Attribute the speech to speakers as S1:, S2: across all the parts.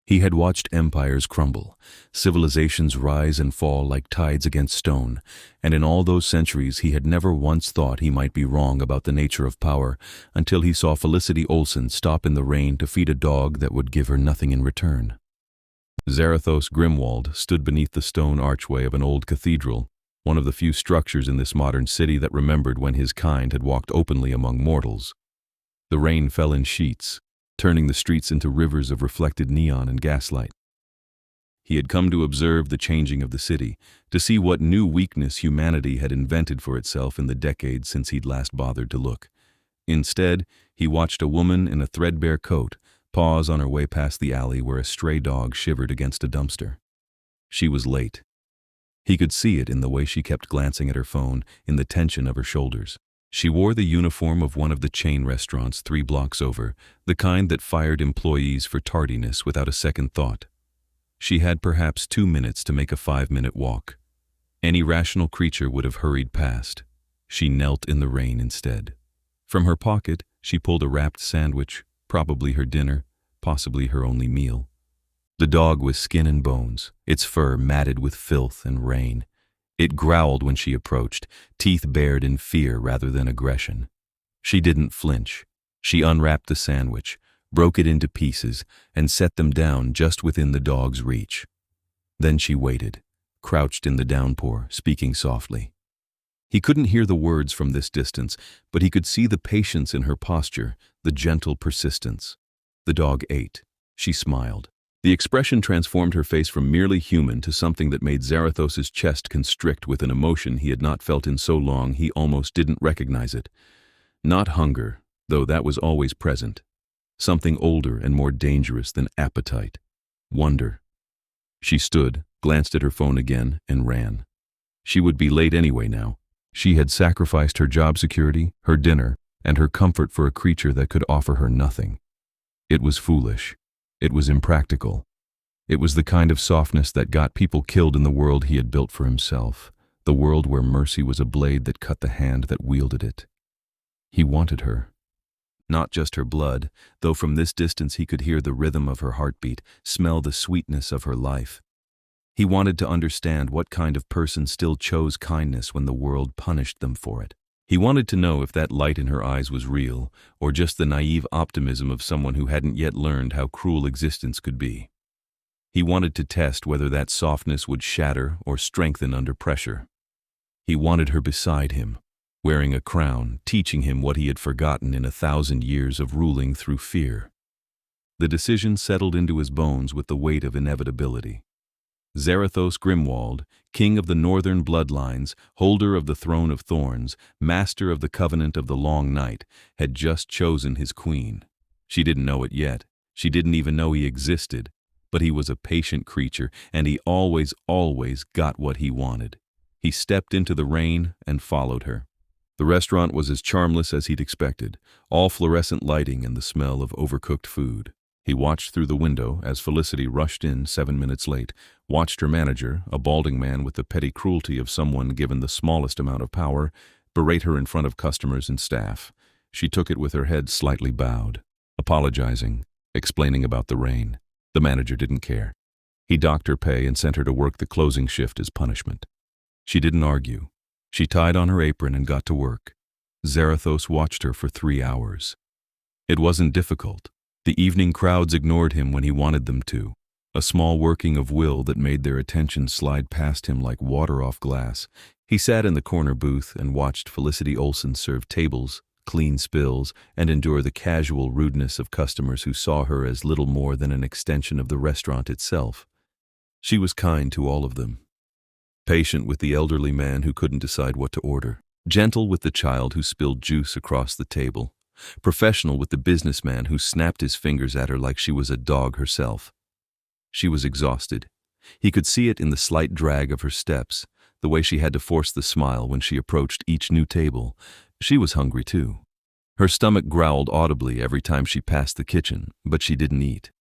S1: He had watched empires crumble, civilizations rise and fall like tides against stone, and in all those centuries he had never once thought he might be wrong about the nature of power until he saw Felicity Olsen stop in the rain to feed a dog that would give her nothing in return. Zarathos Grimwald stood beneath the stone archway of an old cathedral, one of the few structures in this modern city that remembered when his kind had walked openly among mortals. The rain fell in sheets, turning the streets into rivers of reflected neon and gaslight. He had come to observe the changing of the city, to see what new weakness humanity had invented for itself in the decades since he'd last bothered to look. Instead, he watched a woman in a threadbare coat pause on her way past the alley where a stray dog shivered against a dumpster. She was late. He could see it in the way she kept glancing at her phone, in the tension of her shoulders. She wore the uniform of one of the chain restaurants 3 blocks over, the kind that fired employees for tardiness without a second thought. She had perhaps 2 minutes to make a 5-minute walk. Any rational creature would have hurried past. She knelt in the rain instead. From her pocket, she pulled a wrapped sandwich, probably her dinner, possibly her only meal. The dog was skin and bones, its fur matted with filth and rain. It growled when she approached, teeth bared in fear rather than aggression. She didn't flinch. She unwrapped the sandwich, broke it into pieces, and set them down just within the dog's reach. Then she waited, crouched in the downpour, speaking softly. He couldn't hear the words from this distance, but he could see the patience in her posture, the gentle persistence. The dog ate. She smiled. The expression transformed her face from merely human to something that made Zarathos's chest constrict with an emotion he had not felt in so long he almost didn't recognize it. Not hunger, though that was always present. Something older and more dangerous than appetite. Wonder. She stood, glanced at her phone again, and ran. She would be late anyway now. She had sacrificed her job security, her dinner, and her comfort for a creature that could offer her nothing. It was foolish. It was impractical. It was the kind of softness that got people killed in the world he had built for himself, the world where mercy was a blade that cut the hand that wielded it. He wanted her. Not just her blood, though from this distance he could hear the rhythm of her heartbeat, smell the sweetness of her life. He wanted to understand what kind of person still chose kindness when the world punished them for it. He wanted to know if that light in her eyes was real, or just the naive optimism of someone who hadn't yet learned how cruel existence could be. He wanted to test whether that softness would shatter or strengthen under pressure. He wanted her beside him, wearing a crown, teaching him what he had forgotten in 1,000 years of ruling through fear. The decision settled into his bones with the weight of inevitability. Zarathos Grimwald, king of the northern bloodlines, holder of the throne of thorns, master of the covenant of the long night, had just chosen his queen. She didn't know it yet. She didn't even know he existed. But he was a patient creature, and he always got what he wanted. He stepped into the rain and followed her. The restaurant was as charmless as he'd expected, all fluorescent lighting and the smell of overcooked food. He watched through the window as Felicity rushed in 7 minutes late, watched her manager, a balding man with the petty cruelty of someone given the smallest amount of power, berate her in front of customers and staff. She took it with her head slightly bowed, apologizing, explaining about the rain. The manager didn't care. He docked her pay and sent her to work the closing shift as punishment. She didn't argue. She tied on her apron and got to work. Zarathos watched her for 3 hours. It wasn't difficult. The evening crowds ignored him when he wanted them to, a small working of will that made their attention slide past him like water off glass. He sat in the corner booth and watched Felicity Olsen serve tables, clean spills, and endure the casual rudeness of customers who saw her as little more than an extension of the restaurant itself. She was kind to all of them. Patient with the elderly man who couldn't decide what to order, gentle with the child who spilled juice across the table, professional with the businessman who snapped his fingers at her like she was a dog herself. She was exhausted. He could see it in the slight drag of her steps, the way she had to force the smile when she approached each new table. She was hungry too. Her stomach growled audibly every time she passed the kitchen, but she didn't eat.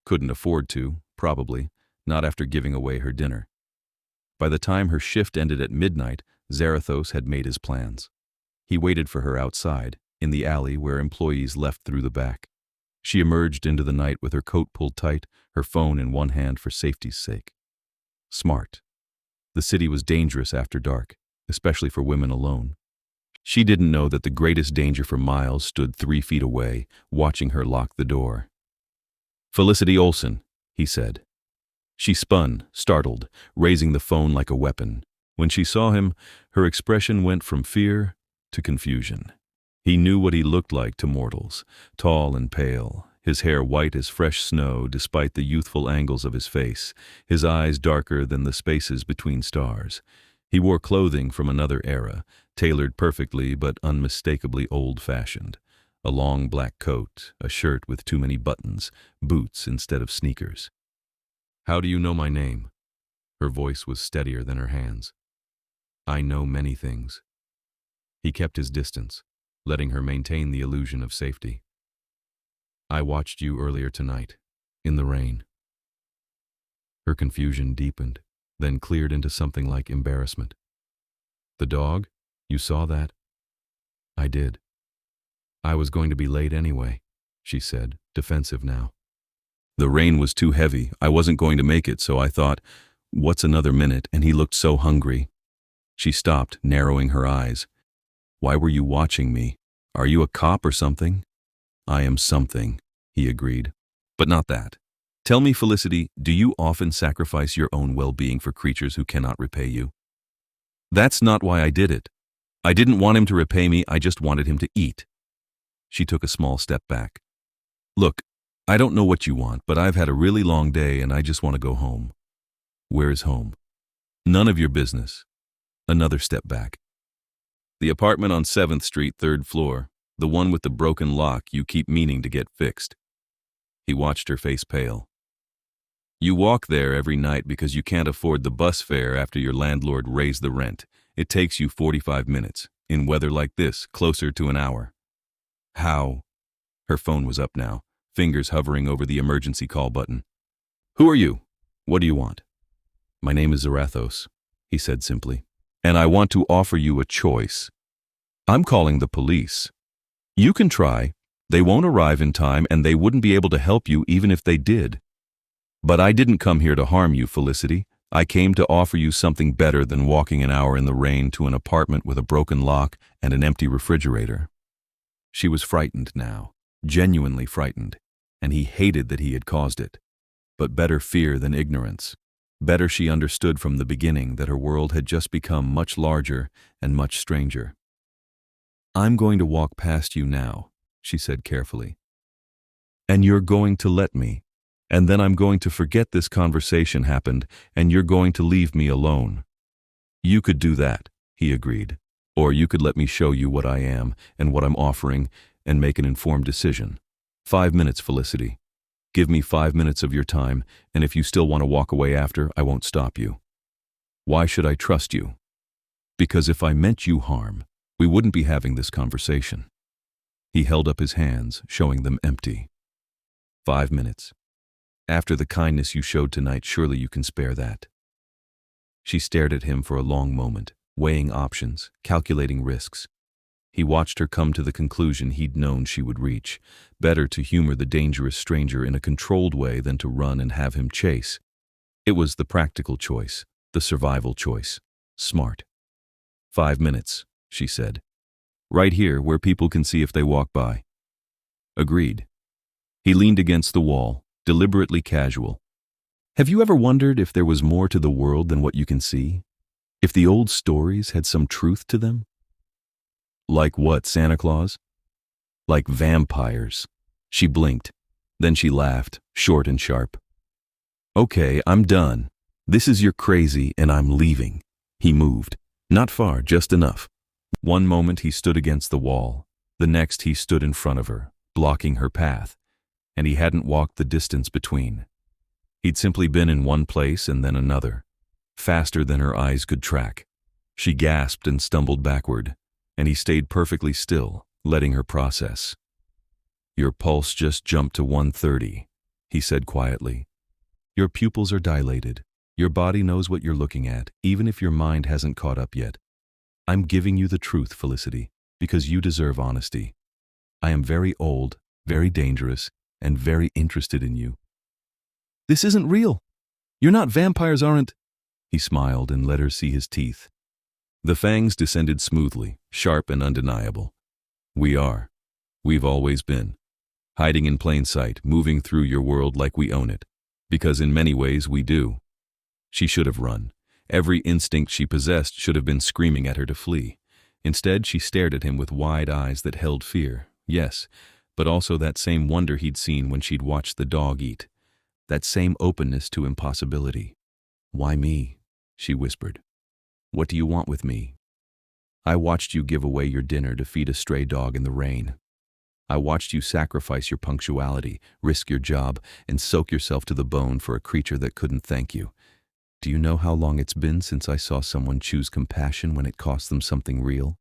S1: Couldn't afford to, probably, not after giving away her dinner. By the time her shift ended at midnight, Zarathos had made his plans. He waited for her outside, in the alley where employees left through the back. She emerged into the night with her coat pulled tight, her phone in one hand for safety's sake. Smart. The city was dangerous after dark, especially for women alone. She didn't know that the greatest danger for Miles stood 3 feet away, watching her lock the door. "Felicity Olsen," he said. She spun, startled, raising the phone like a weapon. When she saw him, her expression went from fear to confusion. He knew what he looked like to mortals, tall and pale, his hair white as fresh snow despite the youthful angles of his face, his eyes darker than the spaces between stars. He wore clothing from another era, tailored perfectly but unmistakably old-fashioned. A long black coat, a shirt with too many buttons, boots instead of sneakers. "How do you know my name?" Her voice was steadier than her hands. "I know many things." He kept his distance, letting her maintain the illusion of safety. "I watched you earlier tonight, in the rain." Her confusion deepened, then cleared into something like embarrassment. "The dog? You saw that?" "I did. I was going to be late anyway," she said, defensive now. "The rain was too heavy. I wasn't going to make it, so I thought, what's another minute?" And he looked so hungry. She stopped, narrowing her eyes. "Why were you watching me? Are you a cop or something?" "I am something," he agreed. "But not that. Tell me, Felicity, do you often sacrifice your own well-being for creatures who cannot repay you?" "That's not why I did it. I didn't want him to repay me, I just wanted him to eat." She took a small step back. "Look, I don't know what you want, but I've had a really long day and I just want to go home." "Where is home?" "None of your business." Another step back. "The apartment on 7th Street, 3rd floor, the one with the broken lock you keep meaning to get fixed." He watched her face pale. "You walk there every night because you can't afford the bus fare after your landlord raised the rent. It takes you 45 minutes, in weather like this, closer to an hour." "How?" Her phone was up now, fingers hovering over the emergency call button. "Who are you? What do you want?" "My name is Zarathos," he said simply, "and I want to offer you a choice. I'm calling the police. You can try. They won't arrive in time and they wouldn't be able to help you even if they did. But I didn't come here to harm you, Felicity. I came to offer you something better than walking an hour in the rain to an apartment with a broken lock and an empty refrigerator." She was frightened now, genuinely frightened, and he hated that he had caused it. But better fear than ignorance. Better she understood from the beginning that her world had just become much larger and much stranger. "I'm going to walk past you now," she said carefully. "And you're going to let me. And then I'm going to forget this conversation happened and you're going to leave me alone." "You could do that," he agreed. "Or you could let me show you what I am and what I'm offering and make an informed decision. 5 minutes, Felicity. Give me 5 minutes of your time, and if you still want to walk away after, I won't stop you." "Why should I trust you?" "Because if I meant you harm, we wouldn't be having this conversation." He held up his hands, showing them empty. 5 minutes. After the kindness you showed tonight, surely you can spare that." She stared at him for a long moment, weighing options, calculating risks. He watched her come to the conclusion he'd known she would reach. Better to humor the dangerous stranger in a controlled way than to run and have him chase. It was the practical choice, the survival choice. Smart. 5 minutes, she said. "Right here, where people can see if they walk by." Agreed. He leaned against the wall, deliberately casual. "Have you ever wondered if there was more to the world than what you can see? If the old stories had some truth to them?" "Like what, Santa Claus?" "Like vampires." She blinked. Then she laughed, short and sharp. "Okay, I'm done. This is your crazy and I'm leaving." He moved. Not far, just enough. One moment he stood against the wall. The next he stood in front of her, blocking her path. And he hadn't walked the distance between. He'd simply been in one place and then another, faster than her eyes could track. She gasped and stumbled backward, and he stayed perfectly still, letting her process. "Your pulse just jumped to 130, he said quietly. "Your pupils are dilated. Your body knows what you're looking at, even if your mind hasn't caught up yet. I'm giving you the truth, Felicity, because you deserve honesty. I am very old, very dangerous, and very interested in you. This isn't real. You're not vampires, aren't? He smiled and let her see his teeth. The fangs descended smoothly, sharp and undeniable. We are. We've always been. Hiding in plain sight, moving through your world like we own it. Because in many ways we do. She should have run. Every instinct she possessed should have been screaming at her to flee. Instead, she stared at him with wide eyes that held fear, yes, but also that same wonder he'd seen when she'd watched the dog eat. That same openness to impossibility. Why me? She whispered. What do you want with me? I watched you give away your dinner to feed a stray dog in the rain. I watched you sacrifice your punctuality, risk your job, and soak yourself to the bone for a creature that couldn't thank you. Do you know how long it's been since I saw someone choose compassion when it cost them something real?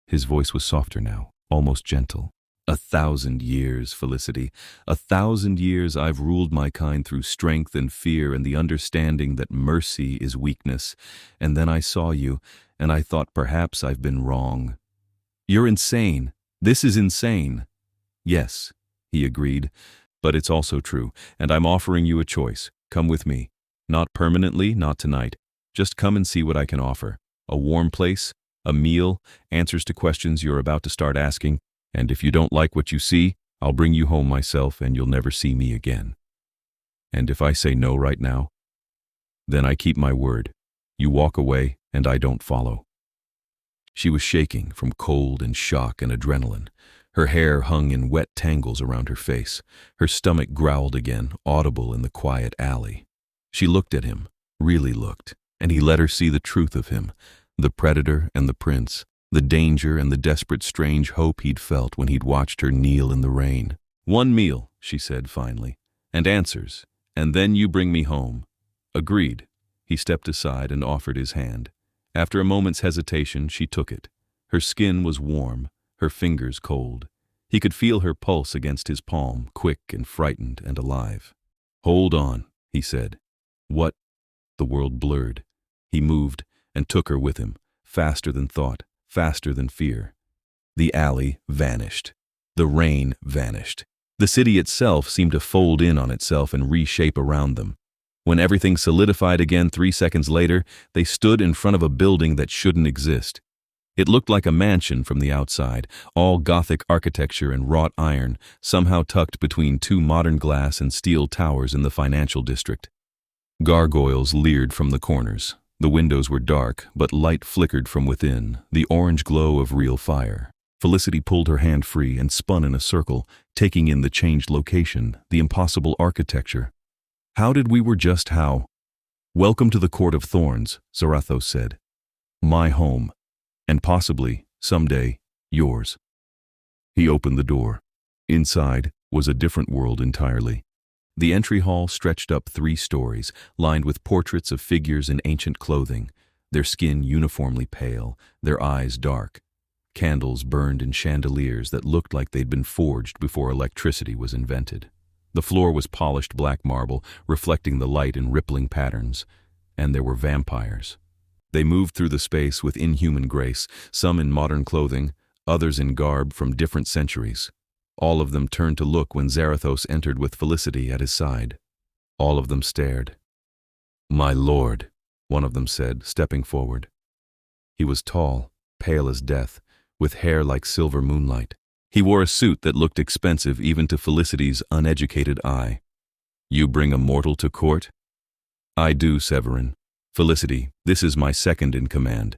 S1: His voice was softer now, almost gentle. 1,000 years, Felicity. 1,000 years I've ruled my kind through strength and fear and the understanding that mercy is weakness. And then I saw you, and I thought perhaps I've been wrong. You're insane. This is insane. Yes, he agreed, but it's also true, and I'm offering you a choice. Come with me. Not permanently, not tonight. Just come and see what I can offer. A warm place, a meal, answers to questions you're about to start asking, and if you don't like what you see, I'll bring you home myself and you'll never see me again. And if I say no right now, then I keep my word. You walk away and I don't follow. She was shaking from cold and shock and adrenaline. Her hair hung in wet tangles around her face. Her stomach growled again, audible in the quiet alley. She looked at him, really looked, and he let her see the truth of him, the predator and the prince, the danger and the desperate strange hope he'd felt when he'd watched her kneel in the rain. One meal, she said finally, and answers, and then you bring me home. Agreed. He stepped aside and offered his hand. After a moment's hesitation, she took it. Her skin was warm, her fingers cold. He could feel her pulse against his palm, quick and frightened and alive. Hold on, he said. What? The world blurred. He moved and took her with him, faster than thought, faster than fear. The alley vanished. The rain vanished. The city itself seemed to fold in on itself and reshape around them. When everything solidified again 3 seconds later, they stood in front of a building that shouldn't exist. It looked like a mansion from the outside, all Gothic architecture and wrought iron, somehow tucked between 2 modern glass and steel towers in the financial district. Gargoyles leered from the corners. The windows were dark, but light flickered from within, the orange glow of real fire. Felicity pulled her hand free and spun in a circle, taking in the changed location, the impossible architecture. How did we were just how? Welcome to the Court of Thorns, Zarathos said. My home, and possibly, someday, yours. He opened the door. Inside was a different world entirely. The entry hall stretched up 3 stories, lined with portraits of figures in ancient clothing, their skin uniformly pale, their eyes dark. Candles burned in chandeliers that looked like they'd been forged before electricity was invented. The floor was polished black marble, reflecting the light in rippling patterns. And there were vampires. They moved through the space with inhuman grace, some in modern clothing, others in garb from different centuries. All of them turned to look when Zarathos entered with Felicity at his side. All of them stared. My lord, one of them said, stepping forward. He was tall, pale as death, with hair like silver moonlight. He wore a suit that looked expensive even to Felicity's uneducated eye. You bring a mortal to court? I do, Severin. Felicity, this is my second in command.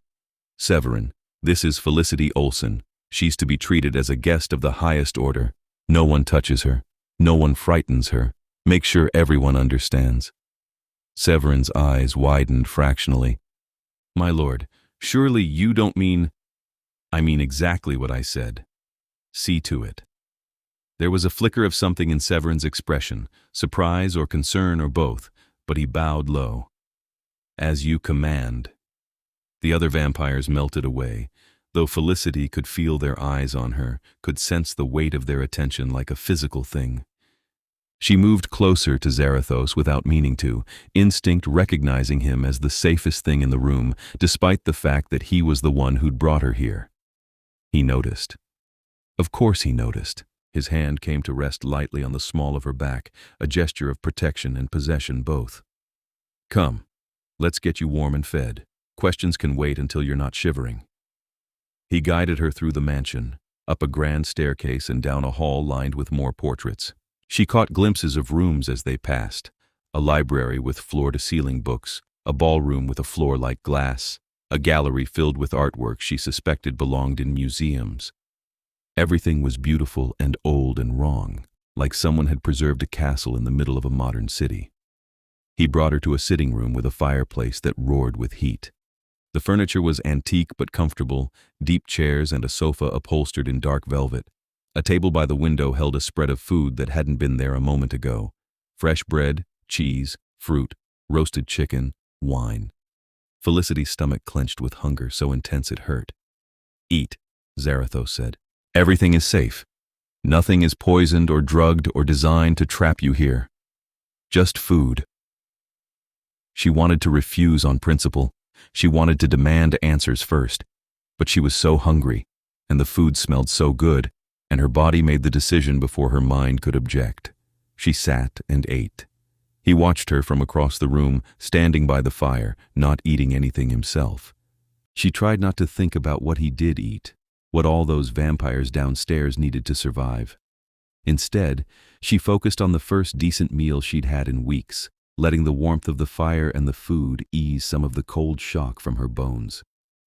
S1: Severin, this is Felicity Olsen. She's to be treated as a guest of the highest order. No one touches her. No one frightens her. Make sure everyone understands. Severin's eyes widened fractionally. My lord, surely you don't mean... I mean exactly what I said. See to it. There was a flicker of something in Severin's expression, surprise or concern or both, but he bowed low. As you command. The other vampires melted away, though Felicity could feel their eyes on her, could sense the weight of their attention like a physical thing. She moved closer to Zarathos without meaning to, instinct recognizing him as the safest thing in the room, despite the fact that he was the one who'd brought her here. He noticed. Of course he noticed. His hand came to rest lightly on the small of her back, a gesture of protection and possession both. Come, let's get you warm and fed. Questions can wait until you're not shivering. He guided her through the mansion, up a grand staircase and down a hall lined with more portraits. She caught glimpses of rooms as they passed, a library with floor-to-ceiling books, a ballroom with a floor like glass, a gallery filled with artwork she suspected belonged in museums. Everything was beautiful and old and wrong, like someone had preserved a castle in the middle of a modern city. He brought her to a sitting room with a fireplace that roared with heat. The furniture was antique but comfortable, deep chairs and a sofa upholstered in dark velvet. A table by the window held a spread of food that hadn't been there a moment ago. Fresh bread, cheese, fruit, roasted chicken, wine. Felicity's stomach clenched with hunger so intense it hurt. Eat, Zarathos said. Everything is safe. Nothing is poisoned or drugged or designed to trap you here. Just food. She wanted to refuse on principle. She wanted to demand answers first. But she was so hungry, and the food smelled so good, and her body made the decision before her mind could object. She sat and ate. He watched her from across the room, standing by the fire, not eating anything himself. She tried not to think about what he did eat, what all those vampires downstairs needed to survive. Instead, she focused on the first decent meal she'd had in weeks, letting the warmth of the fire and the food ease some of the cold shock from her bones.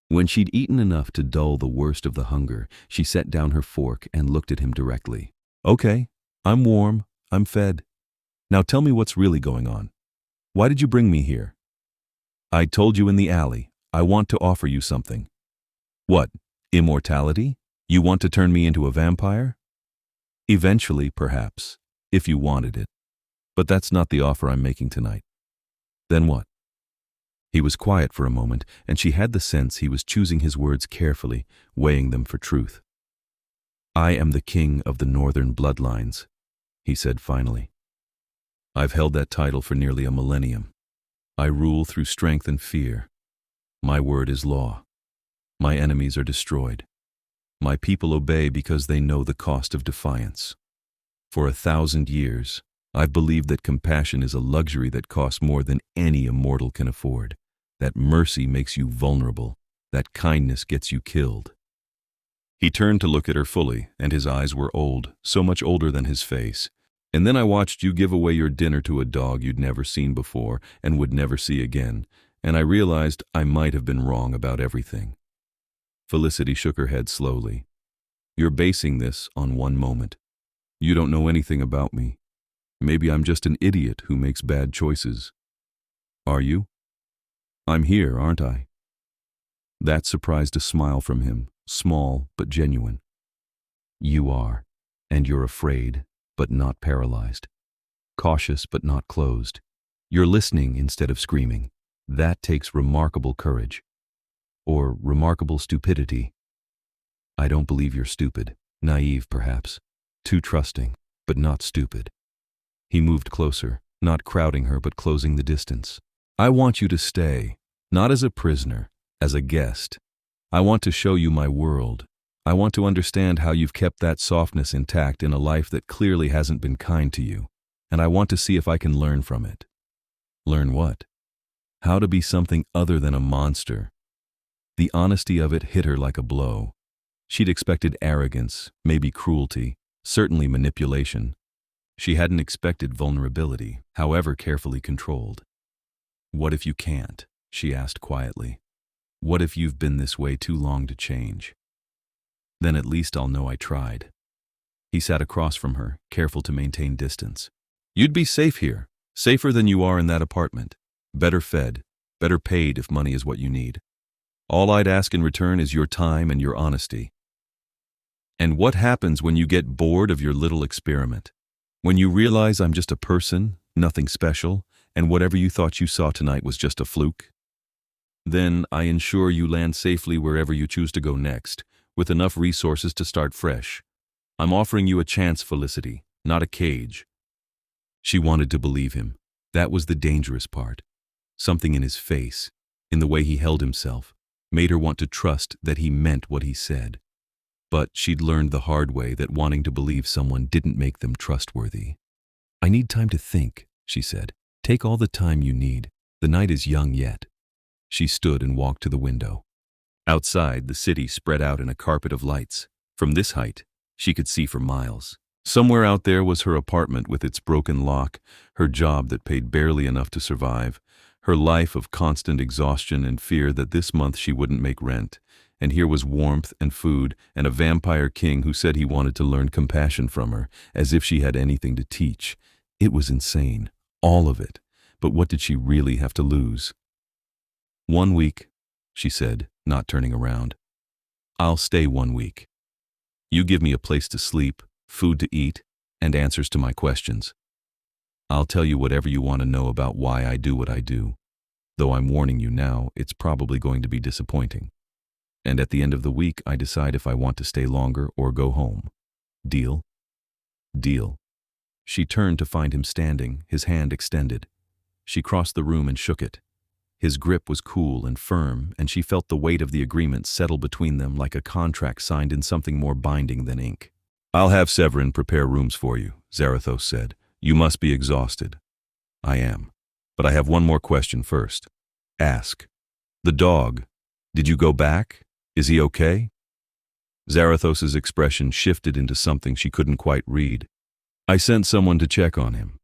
S1: When she'd eaten enough to dull the worst of the hunger, she set down her fork and looked at him directly. Okay, I'm warm, I'm fed. Now tell me what's really going on. Why did you bring me here? I told you in the alley, I want to offer you something. What, immortality? You want to turn me into a vampire? Eventually, perhaps, if you wanted it. But that's not the offer I'm making tonight. Then what? He was quiet for a moment, and she had the sense he was choosing his words carefully, weighing them for truth. I am the king of the northern bloodlines, he said finally. I've held that title for nearly a millennium. I rule through strength and fear. My word is law. My enemies are destroyed. My people obey because they know the cost of defiance. For 1,000 years, I've believed that compassion is a luxury that costs more than any immortal can afford, that mercy makes you vulnerable, that kindness gets you killed. He turned to look at her fully, and his eyes were old, so much older than his face. And then I watched you give away your dinner to a dog you'd never seen before and would never see again, and I realized I might have been wrong about everything. Felicity shook her head slowly. You're basing this on one moment. You don't know anything about me. Maybe I'm just an idiot who makes bad choices. Are you? I'm here, aren't I? That surprised a smile from him, small but genuine. You are, and you're afraid, but not paralyzed. Cautious but not closed. You're listening instead of screaming. That takes remarkable courage. Or remarkable stupidity. I don't believe you're stupid. Naive, perhaps. Too trusting, but not stupid. He moved closer, not crowding her but closing the distance. I want you to stay, not as a prisoner, as a guest. I want to show you my world. I want to understand how you've kept that softness intact in a life that clearly hasn't been kind to you, and I want to see if I can learn from it. Learn what? How to be something other than a monster. The honesty of it hit her like a blow. She'd expected arrogance, maybe cruelty, certainly manipulation. She hadn't expected vulnerability, however carefully controlled. What if you can't? She asked quietly. What if you've been this way too long to change? Then at least I'll know I tried. He sat across from her, careful to maintain distance. You'd be safe here, safer than you are in that apartment. Better fed, better paid if money is what you need. All I'd ask in return is your time and your honesty. And what happens when you get bored of your little experiment? When you realize I'm just a person, nothing special, and whatever you thought you saw tonight was just a fluke? Then I ensure you land safely wherever you choose to go next, with enough resources to start fresh. I'm offering you a chance, Felicity, not a cage. She wanted to believe him. That was the dangerous part. Something in his face, in the way he held himself, made her want to trust that he meant what he said. But she'd learned the hard way that wanting to believe someone didn't make them trustworthy. "I need time to think," she said. "Take all the time you need. The night is young yet." She stood and walked to the window. Outside, the city spread out in a carpet of lights. From this height, she could see for miles. Somewhere out there was her apartment with its broken lock, her job that paid barely enough to survive, her life of constant exhaustion and fear that this month she wouldn't make rent. And here was warmth and food and a vampire king who said he wanted to learn compassion from her, as if she had anything to teach. It was insane, all of it. But what did she really have to lose? "1 week," she said, not turning around. "I'll stay 1 week. You give me a place to sleep, food to eat, and answers to my questions. I'll tell you whatever you want to know about why I do what I do. Though I'm warning you now, it's probably going to be disappointing. And at the end of the week, I decide if I want to stay longer or go home. Deal?" "Deal." She turned to find him standing, his hand extended. She crossed the room and shook it. His grip was cool and firm, and she felt the weight of the agreement settle between them like a contract signed in something more binding than ink. "I'll have Severin prepare rooms for you," Zarathos said. "You must be exhausted." "I am. But I have one more question first." "Ask." "The dog. Did you go back? Is he okay?" Zarathos's expression shifted into something she couldn't quite read. "I sent someone to check on him.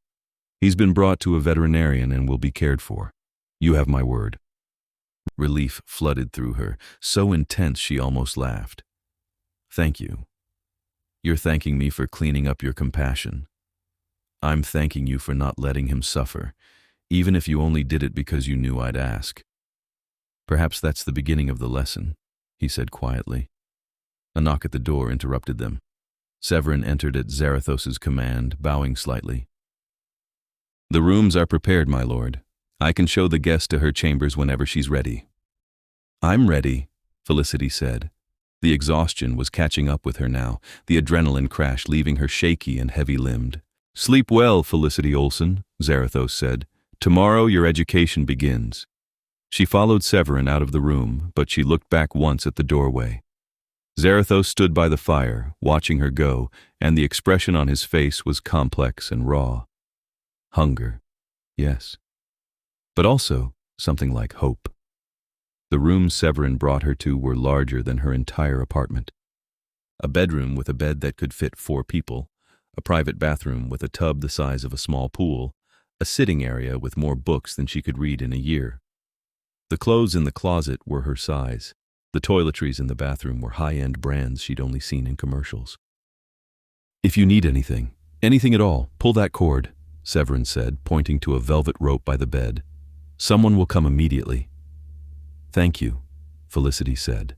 S1: He's been brought to a veterinarian and will be cared for. You have my word." Relief flooded through her, so intense she almost laughed. "Thank you. You're thanking me for cleaning up your compassion. I'm thanking you for not letting him suffer, even if you only did it because you knew I'd ask." "Perhaps that's the beginning of the lesson," he said quietly. A knock at the door interrupted them. Severin entered at Zarathos's command, bowing slightly. "The rooms are prepared, my lord. I can show the guest to her chambers whenever she's ready." "I'm ready," Felicity said. The exhaustion was catching up with her now, the adrenaline crash leaving her shaky and heavy-limbed. "Sleep well, Felicity Olsen," Zarathos said. "Tomorrow your education begins." She followed Severin out of the room, but she looked back once at the doorway. Zarathos stood by the fire, watching her go, and the expression on his face was complex and raw. Hunger, yes. But also something like hope. The rooms Severin brought her to were larger than her entire apartment. A bedroom with a bed that could fit 4 people, a private bathroom with a tub the size of a small pool, a sitting area with more books than she could read in a year. The clothes in the closet were her size. The toiletries in the bathroom were high-end brands she'd only seen in commercials. "If you need anything at all, pull that cord," Severin said, pointing to a velvet rope by the bed. "Someone will come immediately." "Thank you," Felicity said.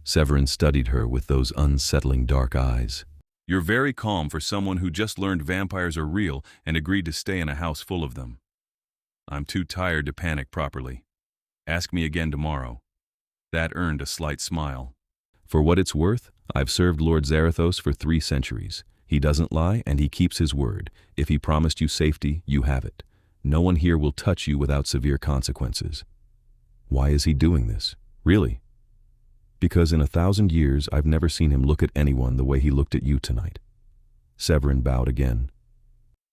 S1: Severin studied her with those unsettling dark eyes. "You're very calm for someone who just learned vampires are real and agreed to stay in a house full of them. I'm too tired to panic properly. Ask me again tomorrow." That earned a slight smile. "For what it's worth, I've served Lord Zarathos for 3 centuries. He doesn't lie and he keeps his word. If he promised you safety, you have it. No one here will touch you without severe consequences." "Why is he doing this? Really?" "Because in 1,000 years I've never seen him look at anyone the way he looked at you tonight." Severin bowed again.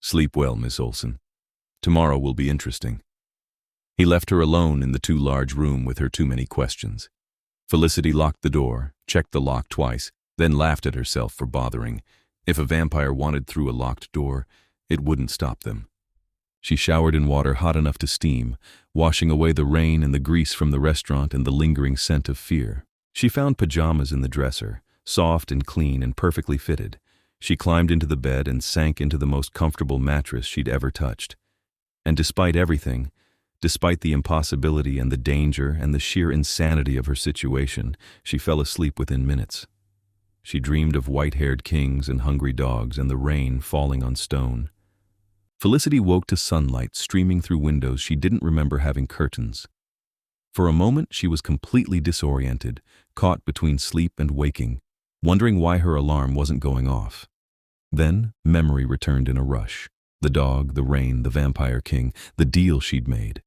S1: "Sleep well, Miss Olsen. Tomorrow will be interesting." He left her alone in the too large room with her too many questions. Felicity locked the door, checked the lock twice, then laughed at herself for bothering. If a vampire wanted through a locked door, it wouldn't stop them. She showered in water hot enough to steam, washing away the rain and the grease from the restaurant and the lingering scent of fear. She found pajamas in the dresser, soft and clean and perfectly fitted. She climbed into the bed and sank into the most comfortable mattress she'd ever touched. And despite everything, despite the impossibility and the danger and the sheer insanity of her situation, she fell asleep within minutes. She dreamed of white-haired kings and hungry dogs and the rain falling on stone. Felicity woke to sunlight streaming through windows she didn't remember having curtains. For a moment she was completely disoriented, caught between sleep and waking, wondering why her alarm wasn't going off. Then memory returned in a rush. The dog, the rain, the vampire king, the deal she'd made.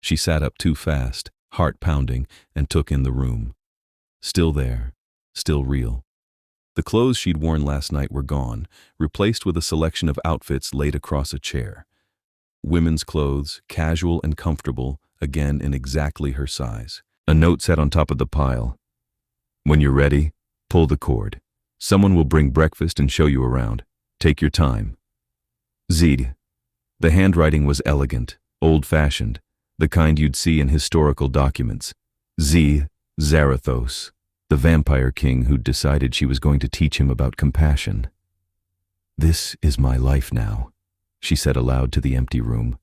S1: She sat up too fast, heart pounding, and took in the room. Still there, still real. The clothes she'd worn last night were gone, replaced with a selection of outfits laid across a chair. Women's clothes, casual and comfortable, again in exactly her size. A note sat on top of the pile. "When you're ready, pull the cord. Someone will bring breakfast and show you around. Take your time." Z. The handwriting was elegant, old-fashioned, the kind you'd see in historical documents. Zarathos, the vampire king who'd decided she was going to teach him about compassion. "This is my life now," she said aloud to the empty room.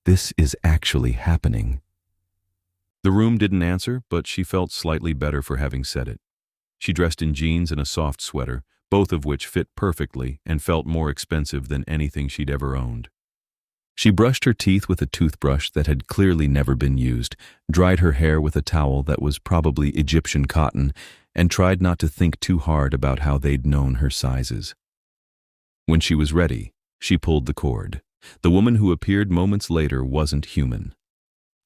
S1: "This is actually happening." The room didn't answer, but she felt slightly better for having said it. She dressed in jeans and a soft sweater, both of which fit perfectly and felt more expensive than anything she'd ever owned. She brushed her teeth with a toothbrush that had clearly never been used, dried her hair with a towel that was probably Egyptian cotton, and tried not to think too hard about how they'd known her sizes. When she was ready, she pulled the cord. The woman who appeared moments later wasn't human.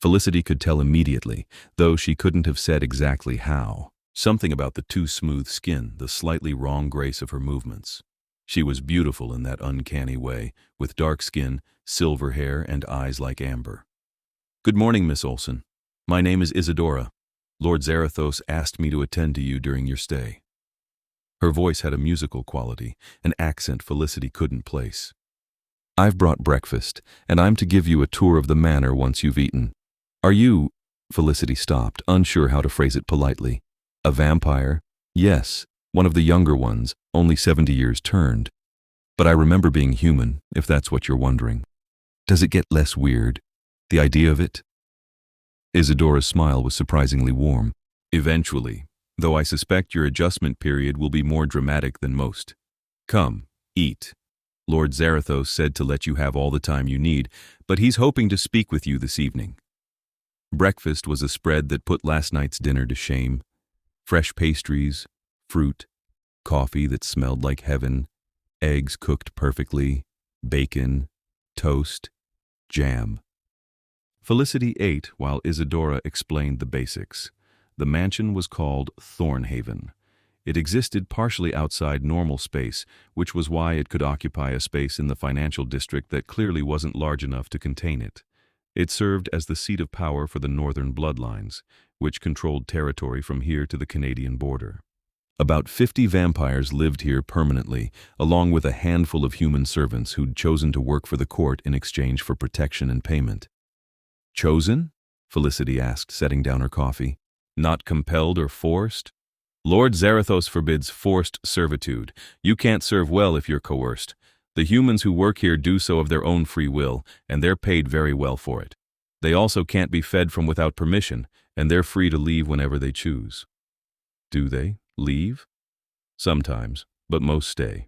S1: Felicity could tell immediately, though she couldn't have said exactly how. Something about the too smooth skin, the slightly wrong grace of her movements. She was beautiful in that uncanny way, with dark skin, silver hair, and eyes like amber. "Good morning, Miss Olsen. My name is Isadora. Lord Zarathos asked me to attend to you during your stay." Her voice had a musical quality, an accent Felicity couldn't place. "I've brought breakfast, and I'm to give you a tour of the manor once you've eaten. Are you—" Felicity stopped, unsure how to phrase it politely. "A vampire?" "Yes, one of the younger ones, only 70 years turned. But I remember being human, if that's what you're wondering. Does it get less weird, the idea of it?" Isadora's smile was surprisingly warm. "Eventually, though I suspect your adjustment period will be more dramatic than most. Come, eat. Lord Zarathos said to let you have all the time you need, but he's hoping to speak with you this evening." Breakfast was a spread that put last night's dinner to shame. Fresh pastries, fruit, coffee that smelled like heaven, eggs cooked perfectly, bacon, toast, jam. Felicity ate while Isadora explained the basics. The mansion was called Thornhaven. It existed partially outside normal space, which was why it could occupy a space in the financial district that clearly wasn't large enough to contain it. It served as the seat of power for the northern bloodlines, which controlled territory from here to the Canadian border. About 50 vampires lived here permanently, along with a handful of human servants who'd chosen to work for the court in exchange for protection and payment. "Chosen?" Felicity asked, setting down her coffee. "Not compelled or forced?" "Lord Zarathos forbids forced servitude. You can't serve well if you're coerced. The humans who work here do so of their own free will, and they're paid very well for it. They also can't be fed from without permission, and they're free to leave whenever they choose." "Do they leave?" "Sometimes, but most stay.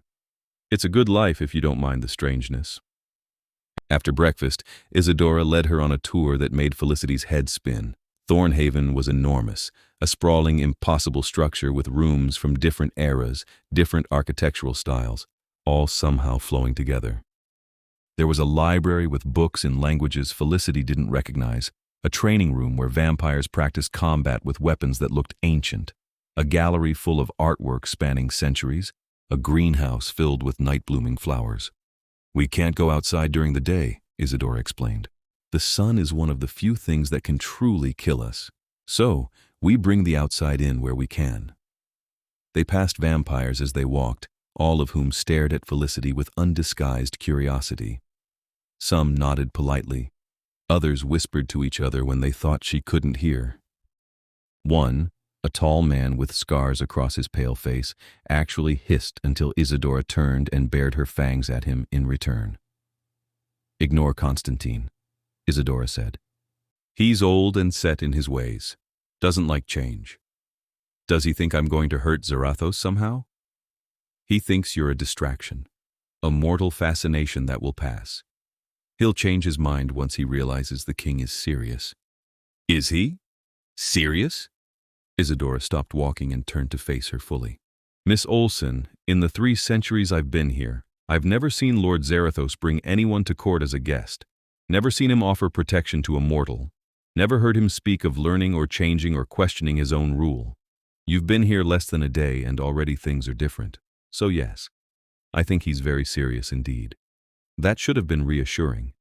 S1: It's a good life if you don't mind the strangeness." After breakfast, Isadora led her on a tour that made Felicity's head spin. Thornhaven was enormous, a sprawling, impossible structure with rooms from different eras, different architectural styles, all somehow flowing together. There was a library with books in languages Felicity didn't recognize, a training room where vampires practiced combat with weapons that looked ancient, a gallery full of artwork spanning centuries, a greenhouse filled with night-blooming flowers. "We can't go outside during the day," Isadora explained. "The sun is one of the few things that can truly kill us. So, we bring the outside in where we can." They passed vampires as they walked, all of whom stared at Felicity with undisguised curiosity. Some nodded politely. Others whispered to each other when they thought she couldn't hear. One, a tall man with scars across his pale face, actually hissed until Isadora turned and bared her fangs at him in return. "Ignore Constantine," Isadora said. "He's old and set in his ways. Doesn't like change. Does he think I'm going to hurt Zarathos somehow? He thinks you're a distraction, a mortal fascination that will pass. He'll change his mind once he realizes the king is serious." "Is he? Serious?" Isadora stopped walking and turned to face her fully. "Miss Olsen, in the 3 centuries I've been here, I've never seen Lord Zarathos bring anyone to court as a guest, never seen him offer protection to a mortal, never heard him speak of learning or changing or questioning his own rule. You've been here less than a day and already things are different. So yes, I think he's very serious indeed. That should have been reassuring.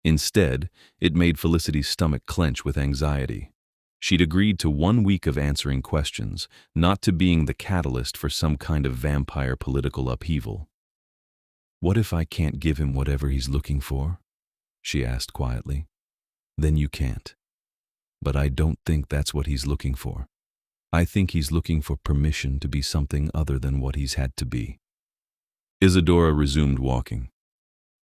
S1: Instead, it made Felicity's stomach clench with anxiety. She'd agreed to 1 week of answering questions, not to being the catalyst for some kind of vampire political upheaval. "What if I can't give him whatever he's looking for?" she asked quietly. "Then you can't. But I don't think that's what he's looking for. I think he's looking for permission to be something other than what he's had to be." Isadora resumed walking.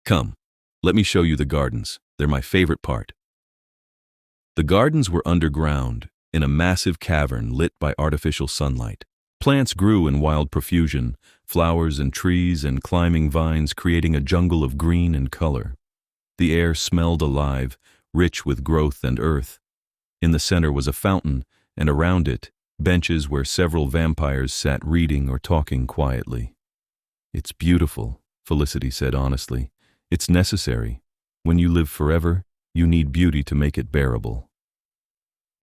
S1: "Come, let me show you the gardens. They're my favorite part." The gardens were underground, in a massive cavern lit by artificial sunlight. Plants grew in wild profusion, flowers and trees and climbing vines creating a jungle of green and color. The air smelled alive, rich with growth and earth. In the center was a fountain, and around it, benches where several vampires sat reading or talking quietly. "It's beautiful," Felicity said honestly. "It's necessary. When you live forever, you need beauty to make it bearable."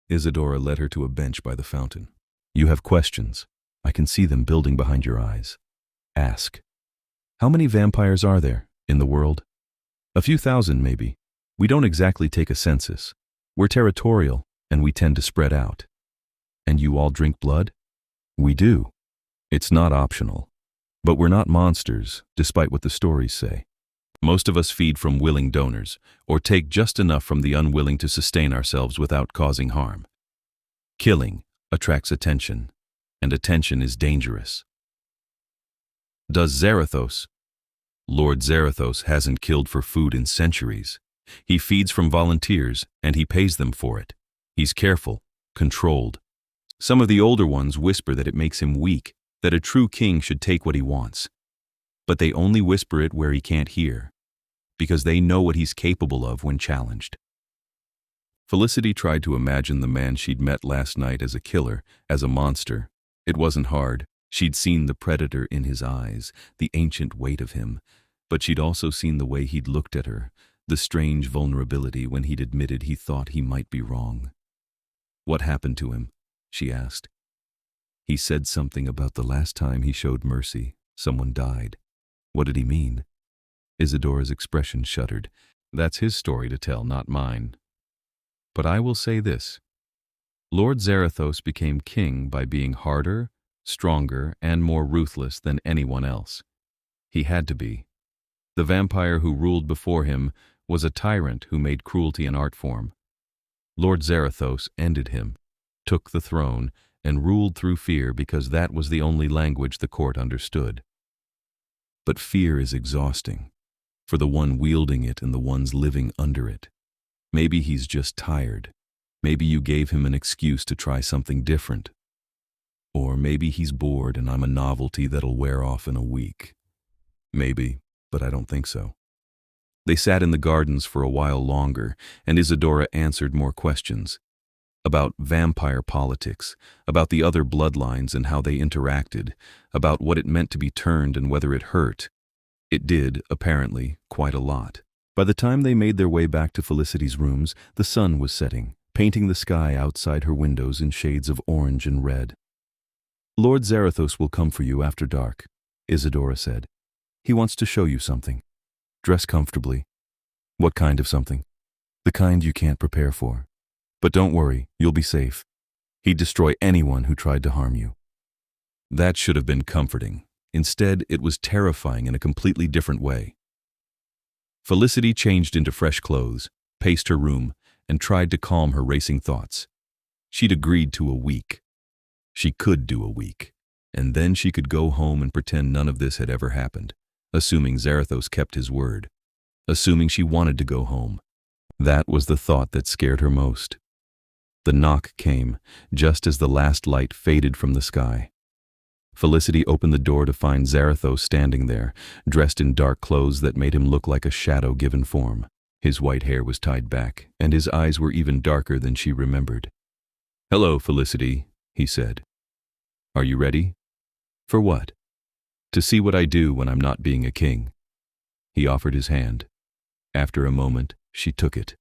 S1: Isadora led her to a bench by the fountain. "You have questions. I can see them building behind your eyes. Ask. How many vampires are there in the world? A few thousand, maybe. We don't exactly take a census. We're territorial, and we tend to spread out. And you all drink blood? We do. It's not optional. But we're not monsters, despite what the stories say. Most of us feed from willing donors, or take just enough from the unwilling to sustain ourselves without causing harm. Killing attracts attention, and attention is dangerous. Does Zarathos? Lord Zarathos hasn't killed for food in centuries. He feeds from volunteers, and he pays them for it. He's careful, controlled. Some of the older ones whisper that it makes him weak, that a true king should take what he wants. But they only whisper it where he can't hear, because they know what he's capable of when challenged. Felicity tried to imagine the man she'd met last night as a killer, as a monster. It wasn't hard. She'd seen the predator in his eyes, the ancient weight of him, but she'd also seen the way he'd looked at her, the strange vulnerability when he'd admitted he thought he might be wrong. "What happened to him?" she asked. "He said something about the last time he showed mercy, someone died." "What did he mean?" Isadora's expression shuddered. "That's his story to tell, not mine. But I will say this. Lord Zarathos became king by being harder, stronger, and more ruthless than anyone else. He had to be. The vampire who ruled before him was a tyrant who made cruelty an art form. Lord Zarathos ended him, took the throne, and ruled through fear because that was the only language the court understood. But fear is exhausting, for the one wielding it and the ones living under it. Maybe he's just tired. Maybe you gave him an excuse to try something different. Or maybe he's bored and I'm a novelty that'll wear off in a week. Maybe, but I don't think so." They sat in the gardens for a while longer, and Isadora answered more questions. About vampire politics, about the other bloodlines and how they interacted, about what it meant to be turned and whether it hurt. It did, apparently, quite a lot. By the time they made their way back to Felicity's rooms, the sun was setting, painting the sky outside her windows in shades of orange and red. "Lord Zarathos will come for you after dark," Isadora said. "He wants to show you something. Dress comfortably." "What kind of something?" "The kind you can't prepare for. But don't worry, you'll be safe. He'd destroy anyone who tried to harm you." That should have been comforting. Instead, it was terrifying in a completely different way. Felicity changed into fresh clothes, paced her room, and tried to calm her racing thoughts. She'd agreed to a week. She could do a week, and then she could go home and pretend none of this had ever happened, assuming Zarathos kept his word, assuming she wanted to go home. That was the thought that scared her most. The knock came, just as the last light faded from the sky. Felicity opened the door to find Zarathos standing there, dressed in dark clothes that made him look like a shadow given form. His white hair was tied back, and his eyes were even darker than she remembered. "Hello, Felicity," he said. "Are you ready?" "For what?" "To see what I do when I'm not being a king." He offered his hand. After a moment, she took it.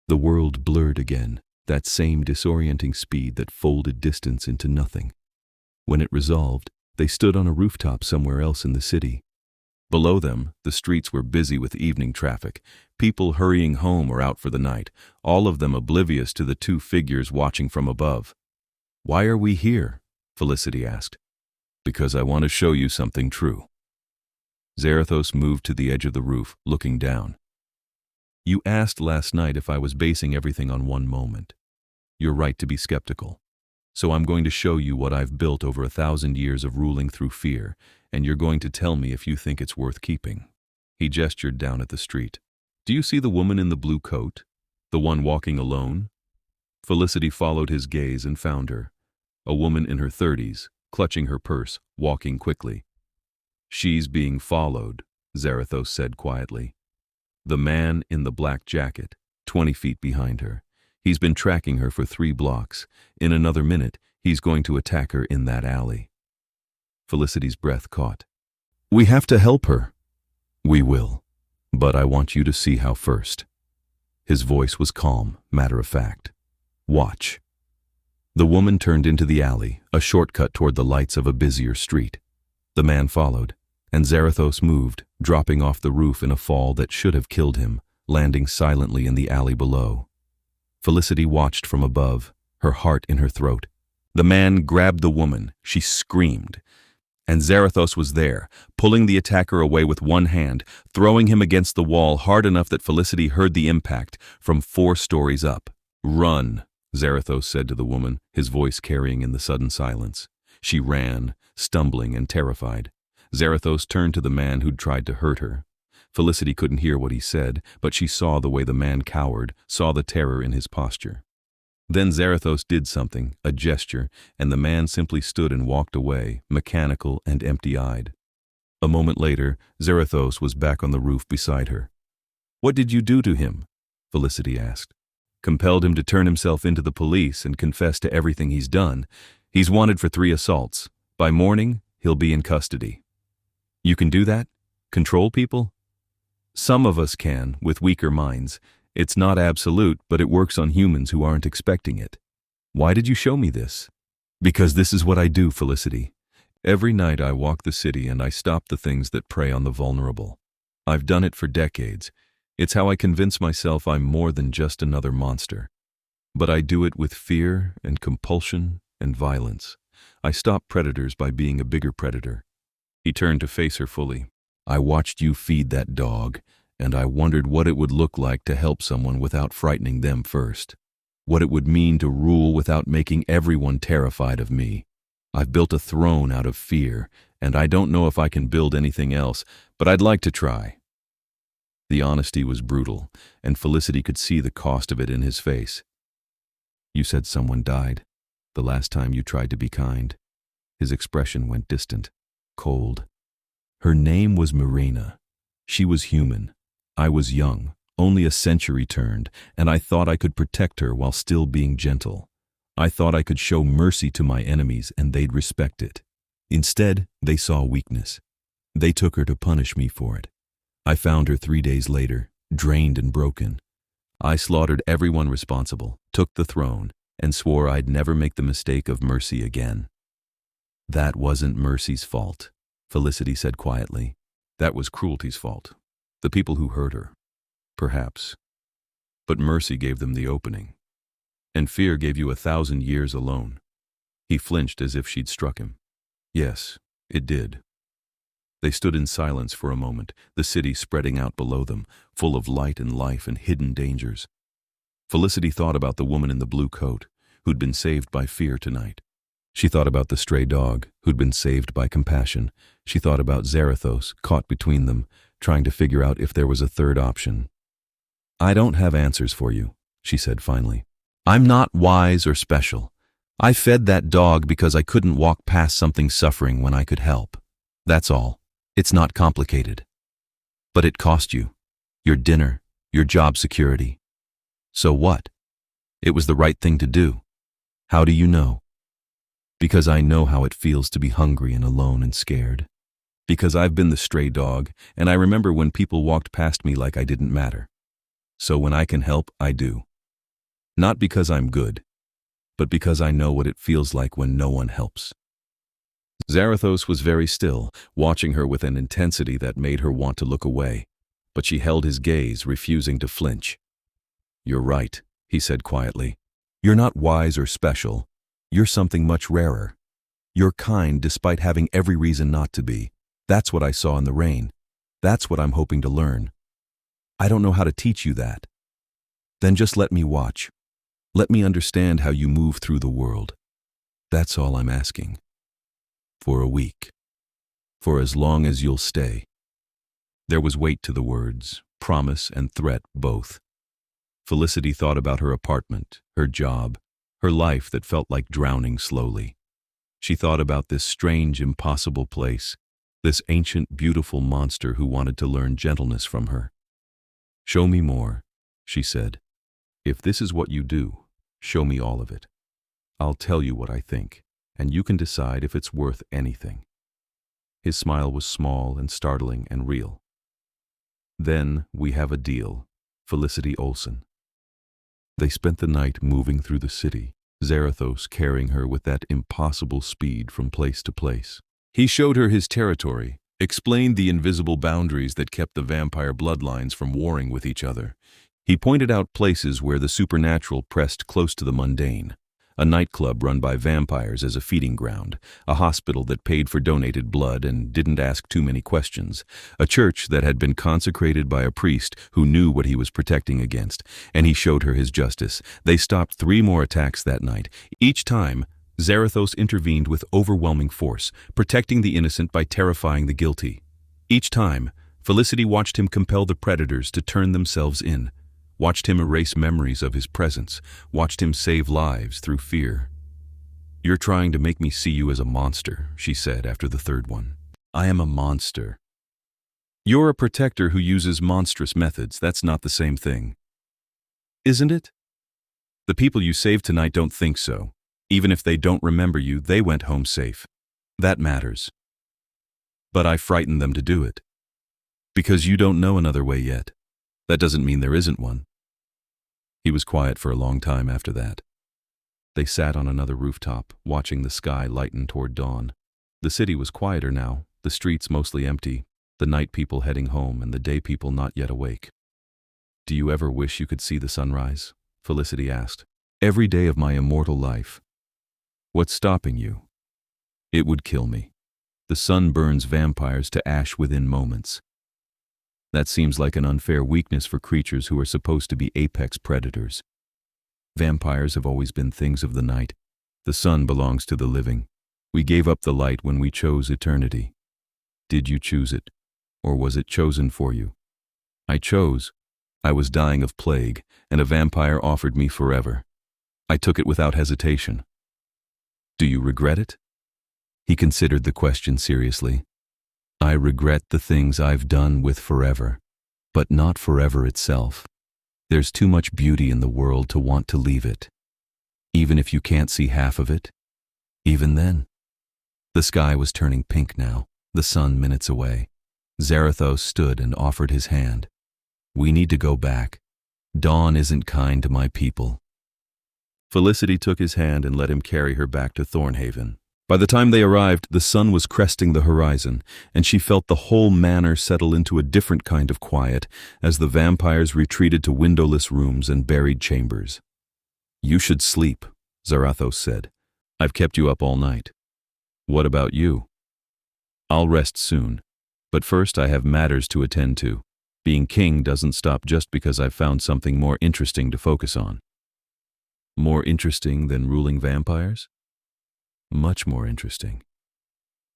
S1: The world blurred again, that same disorienting speed that folded distance into nothing. When it resolved, they stood on a rooftop somewhere else in the city. Below them, the streets were busy with evening traffic, people hurrying home or out for the night, all of them oblivious to the two figures watching from above. "Why are we here?" Felicity asked. "Because I want to show you something true." Zarathos moved to the edge of the roof, looking down. "You asked last night if I was basing everything on one moment. You're right to be skeptical. So I'm going to show you what I've built over 1,000 years of ruling through fear, and you're going to tell me if you think it's worth keeping." He gestured down at the street. "Do you see the woman in the blue coat? The one walking alone?" Felicity followed his gaze and found her. A woman in her 30s, clutching her purse, walking quickly. "She's being followed," Zarathos said quietly. "The man in the black jacket, 20 feet behind her. He's been tracking her for 3 blocks. In another minute, he's going to attack her in that alley." Felicity's breath caught. "We have to help her." "We will. But I want you to see how first." His voice was calm, matter-of-fact. "Watch." The woman turned into the alley, a shortcut toward the lights of a busier street. The man followed, and Zarathos moved, dropping off the roof in a fall that should have killed him, landing silently in the alley below. Felicity watched from above, her heart in her throat. The man grabbed the woman. She screamed. And Zarathos was there, pulling the attacker away with one hand, throwing him against the wall hard enough that Felicity heard the impact from 4 stories up. "Run," Zarathos said to the woman, his voice carrying in the sudden silence. She ran, stumbling and terrified. Zarathos turned to the man who'd tried to hurt her. Felicity couldn't hear what he said, but she saw the way the man cowered, saw the terror in his posture. Then Zarathos did something, a gesture, and the man simply stood and walked away, mechanical and empty-eyed. A moment later, Zarathos was back on the roof beside her. "What did you do to him?" Felicity asked. "Compelled him to turn himself into the police and confess to everything he's done. He's wanted for 3 assaults. By morning, he'll be in custody." "You can do that? Control people?" "Some of us can, with weaker minds. It's not absolute, but it works on humans who aren't expecting it." "Why did you show me this?" "Because this is what I do, Felicity. Every night I walk the city and I stop the things that prey on the vulnerable. I've done it for decades. It's how I convince myself I'm more than just another monster. But I do it with fear and compulsion and violence. I stop predators by being a bigger predator." He turned to face her fully. "I watched you feed that dog, and I wondered what it would look like to help someone without frightening them first. What it would mean to rule without making everyone terrified of me. I've built a throne out of fear, and I don't know if I can build anything else, but I'd like to try." The honesty was brutal, and Felicity could see the cost of it in his face. "You said someone died, the last time you tried to be kind." His expression went distant, cold. "Her name was Mirena. She was human. I was young, only a century turned, and I thought I could protect her while still being gentle. I thought I could show mercy to my enemies and they'd respect it. Instead, they saw weakness. They took her to punish me for it. I found her 3 days later, drained and broken. I slaughtered everyone responsible, took the throne, and swore I'd never make the mistake of mercy again." "That wasn't mercy's fault," Felicity said quietly. "That was cruelty's fault. The people who hurt her. Perhaps. But mercy gave them the opening. And fear gave you 1,000 years alone." He flinched as if she'd struck him. "Yes, it did." They stood in silence for a moment, the city spreading out below them, full of light and life and hidden dangers. Felicity thought about the woman in the blue coat, who'd been saved by fear tonight. She thought about the stray dog, who'd been saved by compassion. She thought about Zarathos, caught between them, trying to figure out if there was a third option. "I don't have answers for you," she said finally. "I'm not wise or special. I fed that dog because I couldn't walk past something suffering when I could help. That's all. It's not complicated. But it cost you. Your dinner, your job security. So what? It was the right thing to do. How do you know?" "Because I know how it feels to be hungry and alone and scared. Because I've been the stray dog, and I remember when people walked past me like I didn't matter. So when I can help, I do. Not because I'm good, but because I know what it feels like when no one helps." Zarathos was very still, watching her with an intensity that made her want to look away. But she held his gaze, refusing to flinch. "You're right," he said quietly. "You're not wise or special. You're something much rarer. You're kind despite having every reason not to be. That's what I saw in the rain. That's what I'm hoping to learn. I don't know how to teach you that. Then just let me watch. Let me understand how you move through the world. That's all I'm asking. For a week. For as long as you'll stay." There was weight to the words, promise and threat both. Felicity thought about her apartment, her job, her life that felt like drowning slowly. She thought about this strange, impossible place, this ancient, beautiful monster who wanted to learn gentleness from her. "Show me more," she said. "If this is what you do, show me all of it. I'll tell you what I think, and you can decide if it's worth anything." His smile was small and startling and real. "Then we have a deal, Felicity Olsen." They spent the night moving through the city, Zarathos carrying her with that impossible speed from place to place. He showed her his territory, explained the invisible boundaries that kept the vampire bloodlines from warring with each other. He pointed out places where the supernatural pressed close to the mundane. A nightclub run by vampires as a feeding ground, a hospital that paid for donated blood and didn't ask too many questions, a church that had been consecrated by a priest who knew what he was protecting against, and he showed her his justice. They stopped 3 more attacks that night. Each time, Zarathos intervened with overwhelming force, protecting the innocent by terrifying the guilty. Each time, Felicity watched him compel the predators to turn themselves in, watched him erase memories of his presence, watched him save lives through fear. "You're trying to make me see you as a monster," she said after the 3rd one. "I am a monster. You're a protector who uses monstrous methods. That's not the same thing. Isn't it? The people you saved tonight don't think so. Even if they don't remember you, they went home safe. That matters. But I frightened them to do it. Because you don't know another way yet. That doesn't mean there isn't one." He was quiet for a long time after that. They sat on another rooftop, watching the sky lighten toward dawn. The city was quieter now, the streets mostly empty, the night people heading home and the day people not yet awake. "Do you ever wish you could see the sunrise?" Felicity asked. "Every day of my immortal life. What's stopping you?" "It would kill me. The sun burns vampires to ash within moments. That seems like an unfair weakness for creatures who are supposed to be apex predators. Vampires have always been things of the night. The sun belongs to the living. We gave up the light when we chose eternity. Did you choose it? Or was it chosen for you?" "I chose. I was dying of plague, and a vampire offered me forever. I took it without hesitation. Do you regret it?" He considered the question seriously. "I regret the things I've done with forever, but not forever itself. There's too much beauty in the world to want to leave it. Even if you can't see half of it, even then." The sky was turning pink now, the sun minutes away. Zarathos stood and offered his hand. "We need to go back. Dawn isn't kind to my people." Felicity took his hand and let him carry her back to Thornhaven. By the time they arrived, the sun was cresting the horizon, and she felt the whole manor settle into a different kind of quiet as the vampires retreated to windowless rooms and buried chambers. "You should sleep," Zarathos said. "I've kept you up all night." "What about you?" "I'll rest soon, but first I have matters to attend to. Being king doesn't stop just because I've found something more interesting to focus on." "More interesting than ruling vampires?" "Much more interesting."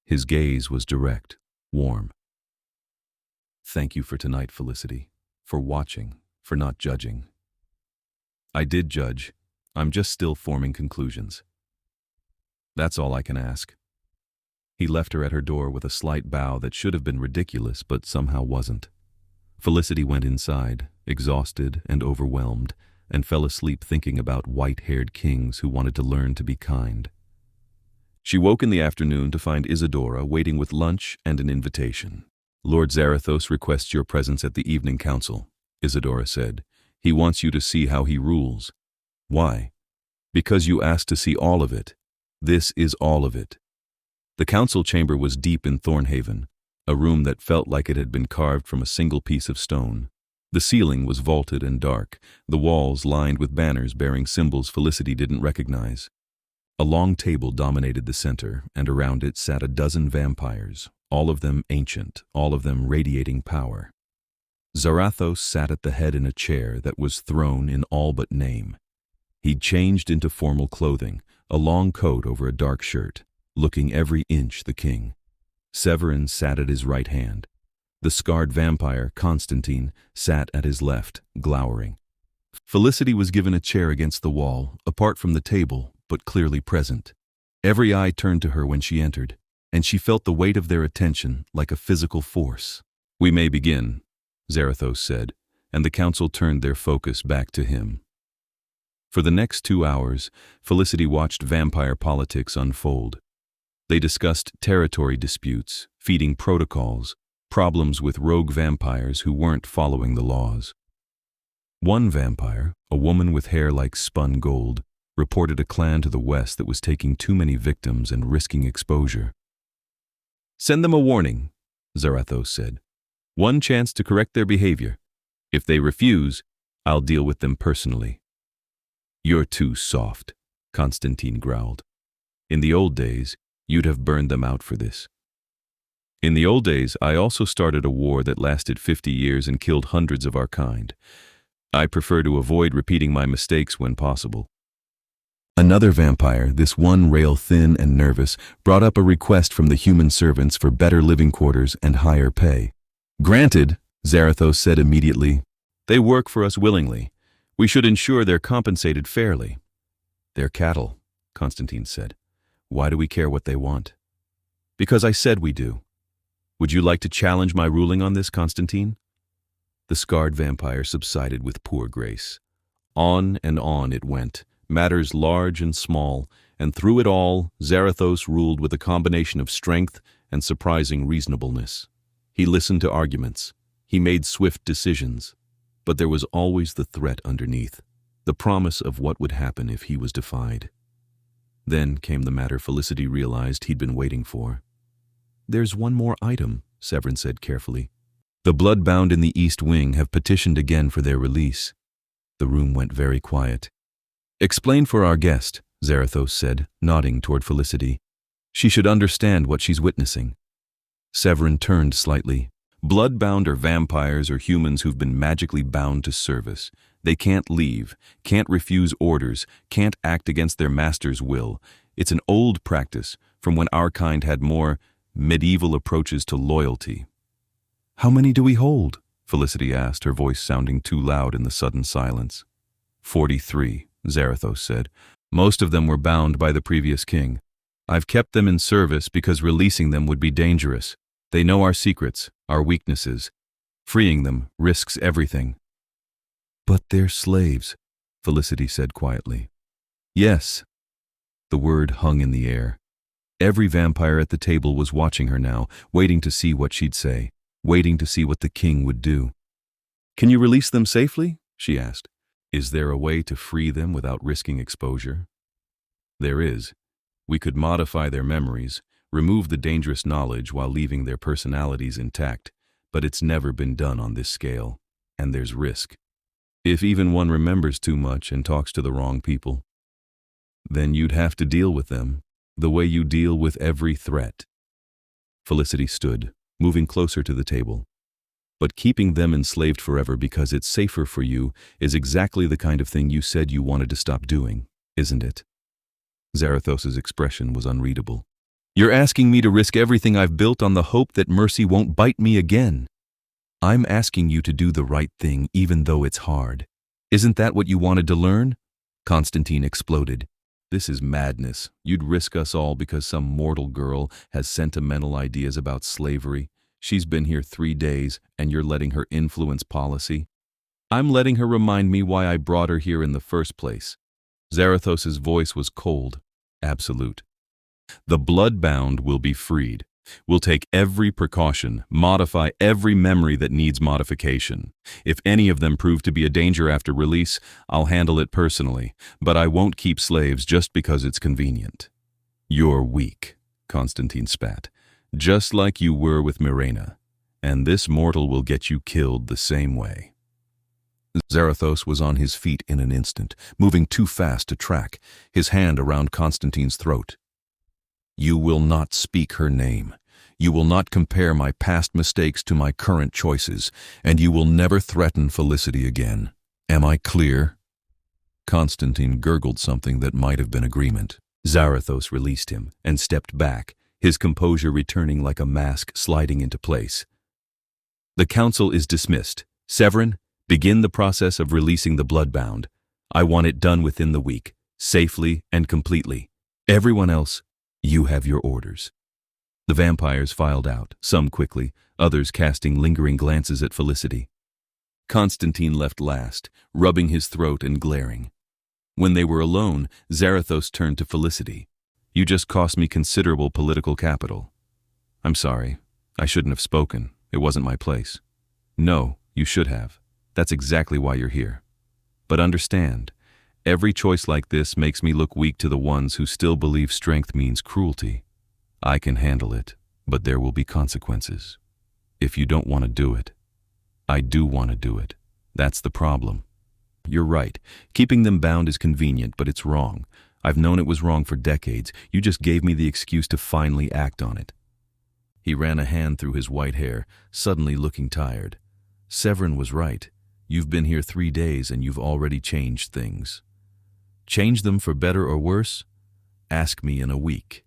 S1: His gaze was direct, warm. "Thank you for tonight, Felicity. For watching, for not judging." "I did judge. I'm just still forming conclusions." "That's all I can ask." He left her at her door with a slight bow that should have been ridiculous but somehow wasn't. Felicity went inside, exhausted and overwhelmed, and fell asleep thinking about white-haired kings who wanted to learn to be kind. She woke in the afternoon to find Isadora waiting with lunch and an invitation. "Lord Zarathos requests your presence at the evening council," Isadora said. "He wants you to see how he rules." "Why?" "Because you asked to see all of it. This is all of it." The council chamber was deep in Thornhaven, a room that felt like it had been carved from a single piece of stone. The ceiling was vaulted and dark, the walls lined with banners bearing symbols Felicity didn't recognize. A long table dominated the center, and around it sat a dozen vampires, all of them ancient, all of them radiating power. Zarathos sat at the head in a chair that was throne in all but name. He'd changed into formal clothing, a long coat over a dark shirt, looking every inch the king. Severin sat at his right hand. The scarred vampire, Constantine, sat at his left, glowering. Felicity was given a chair against the wall, apart from the table, but clearly present. Every eye turned to her when she entered, and she felt the weight of their attention like a physical force. "We may begin," Zarathos said, and the council turned their focus back to him. For the next 2 hours, Felicity watched vampire politics unfold. They discussed territory disputes, feeding protocols, problems with rogue vampires who weren't following the laws. One vampire, a woman with hair like spun gold, reported a clan to the west that was taking too many victims and risking exposure. "Send them a warning," Zarathos said. "One chance to correct their behavior. If they refuse, I'll deal with them personally." "You're too soft," Constantine growled. "In the old days, you'd have burned them out for this." "In the old days, I also started a war that lasted 50 years and killed hundreds of our kind. I prefer to avoid repeating my mistakes when possible." Another vampire, this one rail thin and nervous, brought up a request from the human servants for better living quarters and higher pay. "Granted," Zarathos said immediately. "They work for us willingly. We should ensure they're compensated fairly." "They're cattle," Constantine said. "Why do we care what they want?" "Because I said we do. Would you like to challenge my ruling on this, Constantine?" The scarred vampire subsided with poor grace. On and on it went, matters large and small, and through it all, Zarathos ruled with a combination of strength and surprising reasonableness. He listened to arguments. He made swift decisions. But there was always the threat underneath, the promise of what would happen if he was defied. Then came the matter Felicity realized he'd been waiting for. "There's one more item," Severin said carefully. "The bloodbound in the East Wing have petitioned again for their release." The room went very quiet. "Explain for our guest," Zarathos said, nodding toward Felicity. "She should understand what she's witnessing." Severin turned slightly. "Bloodbound are vampires or humans who've been magically bound to service. They can't leave, can't refuse orders, can't act against their master's will. It's an old practice, from when our kind had more medieval approaches to loyalty." "How many do we hold?" Felicity asked, her voice sounding too loud in the sudden silence. 43, Zarathos said. "Most of them were bound by the previous king. I've kept them in service because releasing them would be dangerous. They know our secrets, our weaknesses. Freeing them risks everything." "But they're slaves," Felicity said quietly. "Yes." The word hung in the air. Every vampire at the table was watching her now, waiting to see what she'd say, waiting to see what the king would do. "Can you release them safely?" she asked. "Is there a way to free them without risking exposure?" "There is. We could modify their memories, remove the dangerous knowledge while leaving their personalities intact, but it's never been done on this scale, and there's risk. If even one remembers too much and talks to the wrong people, then you'd have to deal with them the way you deal with every threat." Felicity stood, moving closer to the table. "But keeping them enslaved forever because it's safer for you is exactly the kind of thing you said you wanted to stop doing, isn't it?" Zarathos's expression was unreadable. "You're asking me to risk everything I've built on the hope that mercy won't bite me again. I'm asking you to do the right thing even though it's hard. Isn't that what you wanted to learn?" Constantine exploded. "This is madness. You'd risk us all because some mortal girl has sentimental ideas about slavery. She's been here 3 days, and you're letting her influence policy?" "I'm letting her remind me why I brought her here in the first place." Zarathos's voice was cold, absolute. "The bloodbound will be freed. We'll take every precaution, modify every memory that needs modification. If any of them prove to be a danger after release, I'll handle it personally, but I won't keep slaves just because it's convenient." "You're weak," Constantine spat. "Just like you were with Mirena. And this mortal will get you killed the same way." Zarathos was on his feet in an instant, moving too fast to track, his hand around Constantine's throat. "You will not speak her name. You will not compare my past mistakes to my current choices, and you will never threaten Felicity again. Am I clear?" Constantine gurgled something that might have been agreement. Zarathos released him and stepped back, his composure returning like a mask sliding into place. "The council is dismissed. Severin, begin the process of releasing the bloodbound. I want it done within the week, safely and completely. Everyone else, you have your orders." The vampires filed out, some quickly, others casting lingering glances at Felicity. Constantine left last, rubbing his throat and glaring. When they were alone, Zarathos turned to Felicity. "You just cost me considerable political capital. I'm sorry. I shouldn't have spoken. It wasn't my place." "No, you should have. That's exactly why you're here. But understand, every choice like this makes me look weak to the ones who still believe strength means cruelty. I can handle it, but there will be consequences. If you don't want to do it, I do want to do it. That's the problem. You're right. Keeping them bound is convenient, but it's wrong. I've known it was wrong for decades. You just gave me the excuse to finally act on it." He ran a hand through his white hair, suddenly looking tired. "Severin was right. You've been here 3 days and you've already changed things. Change them for better or worse? Ask me in a week."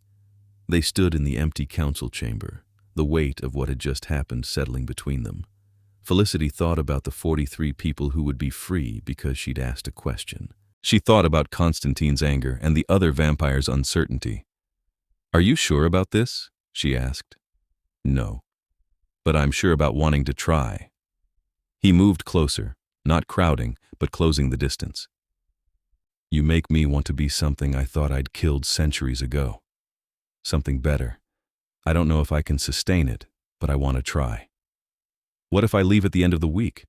S1: They stood in the empty council chamber, the weight of what had just happened settling between them. Felicity thought about the 43 people who would be free because she'd asked a question. She thought about Constantine's anger and the other vampire's uncertainty. "Are you sure about this?" she asked. "No. But I'm sure about wanting to try." He moved closer, not crowding, but closing the distance. "You make me want to be something I thought I'd killed centuries ago. Something better. I don't know if I can sustain it, but I want to try. What if I leave at the end of the week?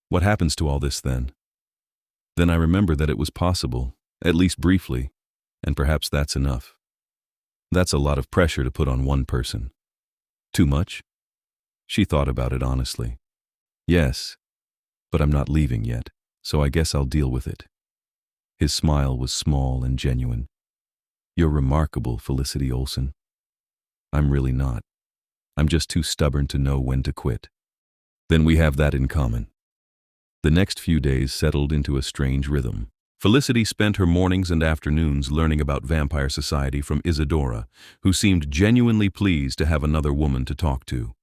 S1: What happens to all this then?" Then I remember that it was possible, at least briefly, and perhaps that's enough. That's a lot of pressure to put on one person. Too much? She thought about it honestly. "Yes, but I'm not leaving yet, so I guess I'll deal with it." His smile was small and genuine. "You're remarkable, Felicity Olsen." "I'm really not. I'm just too stubborn to know when to quit." "Then we have that in common." The next few days settled into a strange rhythm. Felicity spent her mornings and afternoons learning about vampire society from Isadora, who seemed genuinely pleased to have another woman to talk to.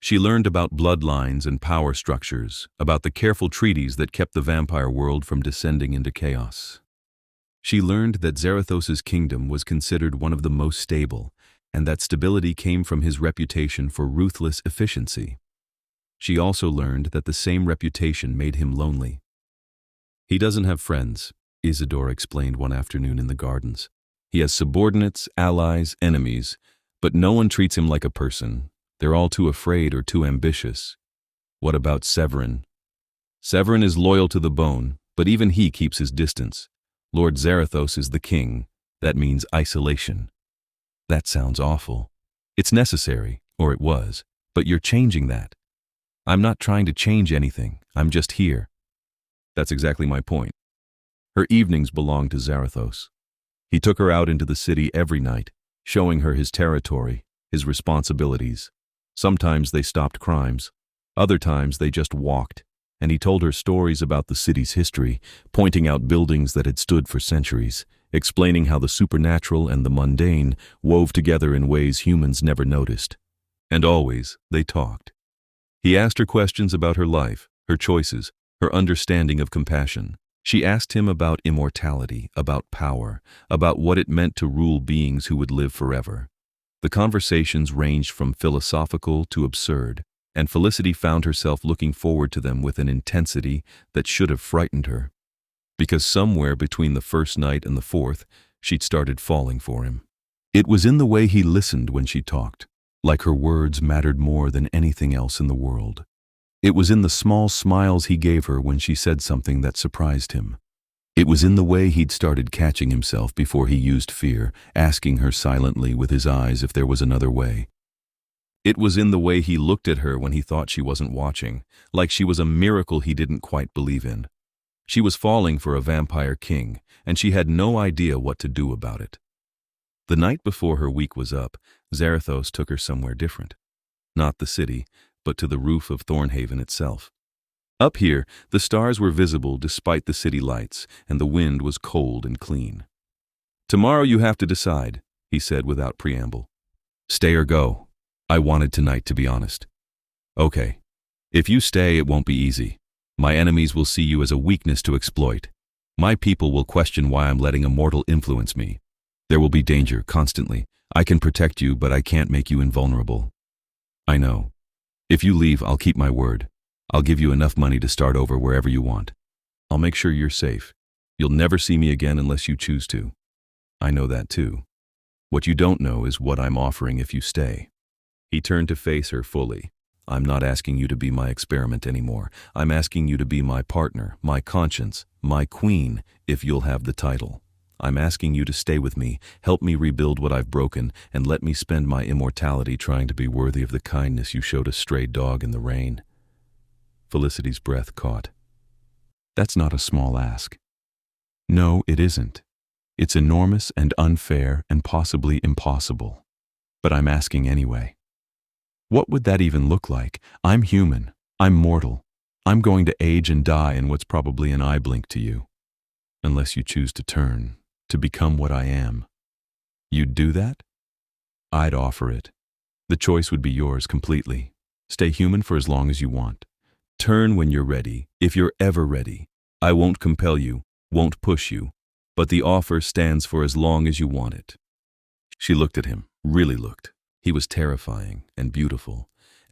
S1: She learned about bloodlines and power structures, about the careful treaties that kept the vampire world from descending into chaos. She learned that Zarathos's kingdom was considered one of the most stable, and that stability came from his reputation for ruthless efficiency. She also learned that the same reputation made him lonely. "He doesn't have friends," Isadora explained one afternoon in the gardens. "He has subordinates, allies, enemies, but no one treats him like a person. They're all too afraid or too ambitious." "What about Severin?" "Severin is loyal to the bone, but even he keeps his distance. Lord Zarathos is the king. That means isolation." "That sounds awful." "It's necessary, or it was, but you're changing that." "I'm not trying to change anything. I'm just here." "That's exactly my point." Her evenings belonged to Zarathos. He took her out into the city every night, showing her his territory, his responsibilities. Sometimes they stopped crimes. Other times they just walked, and he told her stories about the city's history, pointing out buildings that had stood for centuries, explaining how the supernatural and the mundane wove together in ways humans never noticed. And always they talked. He asked her questions about her life, her choices, her understanding of compassion. She asked him about immortality, about power, about what it meant to rule beings who would live forever. The conversations ranged from philosophical to absurd, and Felicity found herself looking forward to them with an intensity that should have frightened her. Because somewhere between the first night and the fourth, she'd started falling for him. It was in the way he listened when she talked, like her words mattered more than anything else in the world. It was in the small smiles he gave her when she said something that surprised him. It was in the way he'd started catching himself before he used fear, asking her silently with his eyes if there was another way. It was in the way he looked at her when he thought she wasn't watching, like she was a miracle he didn't quite believe in. She was falling for a vampire king, and she had no idea what to do about it. The night before her week was up, Zarathos took her somewhere different. Not the city, but to the roof of Thornhaven itself. Up here, the stars were visible despite the city lights, and the wind was cold and clean. "Tomorrow you have to decide," he said without preamble. "Stay or go. I wanted tonight, to be honest." "Okay. If you stay, it won't be easy. My enemies will see you as a weakness to exploit. My people will question why I'm letting a mortal influence me. There will be danger, constantly. I can protect you, but I can't make you invulnerable." "I know. If you leave, I'll keep my word. I'll give you enough money to start over wherever you want. I'll make sure you're safe. You'll never see me again unless you choose to." "I know that too. What you don't know is what I'm offering if you stay." He turned to face her fully. "I'm not asking you to be my experiment anymore. I'm asking you to be my partner, my conscience, my queen, if you'll have the title. I'm asking you to stay with me, help me rebuild what I've broken, and let me spend my immortality trying to be worthy of the kindness you showed a stray dog in the rain." Felicity's breath caught. "That's not a small ask." "No, it isn't. It's enormous and unfair and possibly impossible. But I'm asking anyway. What would that even look like? I'm human. I'm mortal. I'm going to age and die in what's probably an eye blink to you. Unless you choose to turn, to become what I am. You'd do that? I'd offer it. The choice would be yours completely. Stay human for as long as you want. Turn when you're ready, if you're ever ready. I won't compel you, won't push you, but the offer stands for as long as you want it." She looked at him, really looked. He was terrifying and beautiful,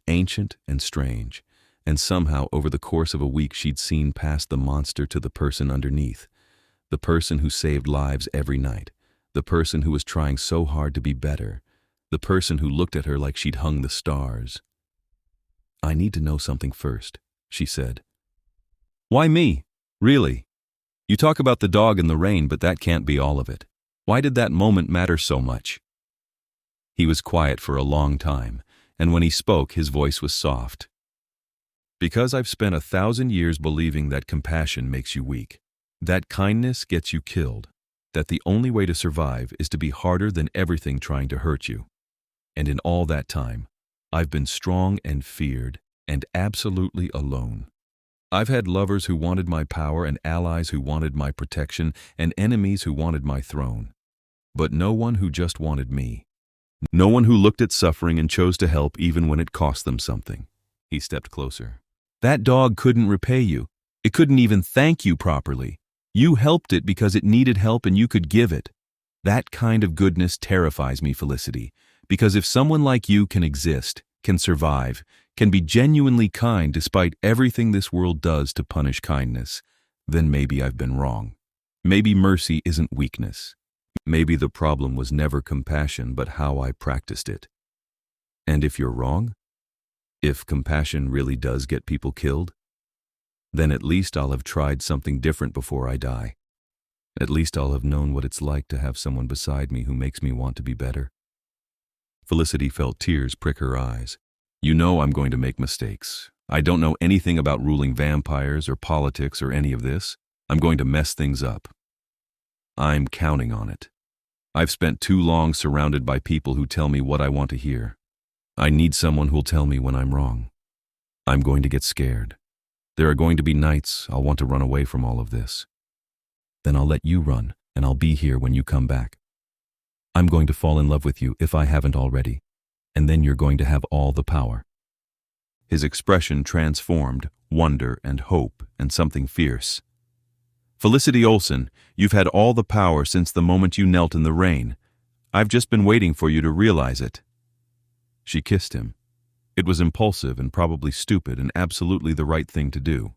S1: ancient and strange, and somehow over the course of a week she'd seen past the monster to the person underneath, the person who saved lives every night, the person who was trying so hard to be better, the person who looked at her like she'd hung the stars. "I need to know something first," she said. "Why me? Really? You talk about the dog in the rain, but that can't be all of it. Why did that moment matter so much?" He was quiet for a long time, and when he spoke, his voice was soft. "Because I've spent 1,000 years believing that compassion makes you weak, that kindness gets you killed, that the only way to survive is to be harder than everything trying to hurt you. And in all that time, I've been strong and feared and absolutely alone. I've had lovers who wanted my power and allies who wanted my protection and enemies who wanted my throne. But no one who just wanted me. No one who looked at suffering and chose to help even when it cost them something." He stepped closer. "That dog couldn't repay you. It couldn't even thank you properly. You helped it because it needed help and you could give it. That kind of goodness terrifies me, Felicity, because if someone like you can exist, can survive, can be genuinely kind despite everything this world does to punish kindness, then maybe I've been wrong. Maybe mercy isn't weakness. Maybe the problem was never compassion, but how I practiced it. And if you're wrong, if compassion really does get people killed, then at least I'll have tried something different before I die. At least I'll have known what it's like to have someone beside me who makes me want to be better." Felicity felt tears prick her eyes. "You know I'm going to make mistakes. I don't know anything about ruling vampires or politics or any of this. I'm going to mess things up. I'm counting on it. I've spent too long surrounded by people who tell me what I want to hear. I need someone who'll tell me when I'm wrong. I'm going to get scared. There are going to be nights I'll want to run away from all of this. Then I'll let you run, and I'll be here when you come back. I'm going to fall in love with you if I haven't already, and then you're going to have all the power." His expression transformed wonder and hope and something fierce. "Felicity Olsen, you've had all the power since the moment you knelt in the rain. I've just been waiting for you to realize it." She kissed him. It was impulsive and probably stupid and absolutely the right thing to do.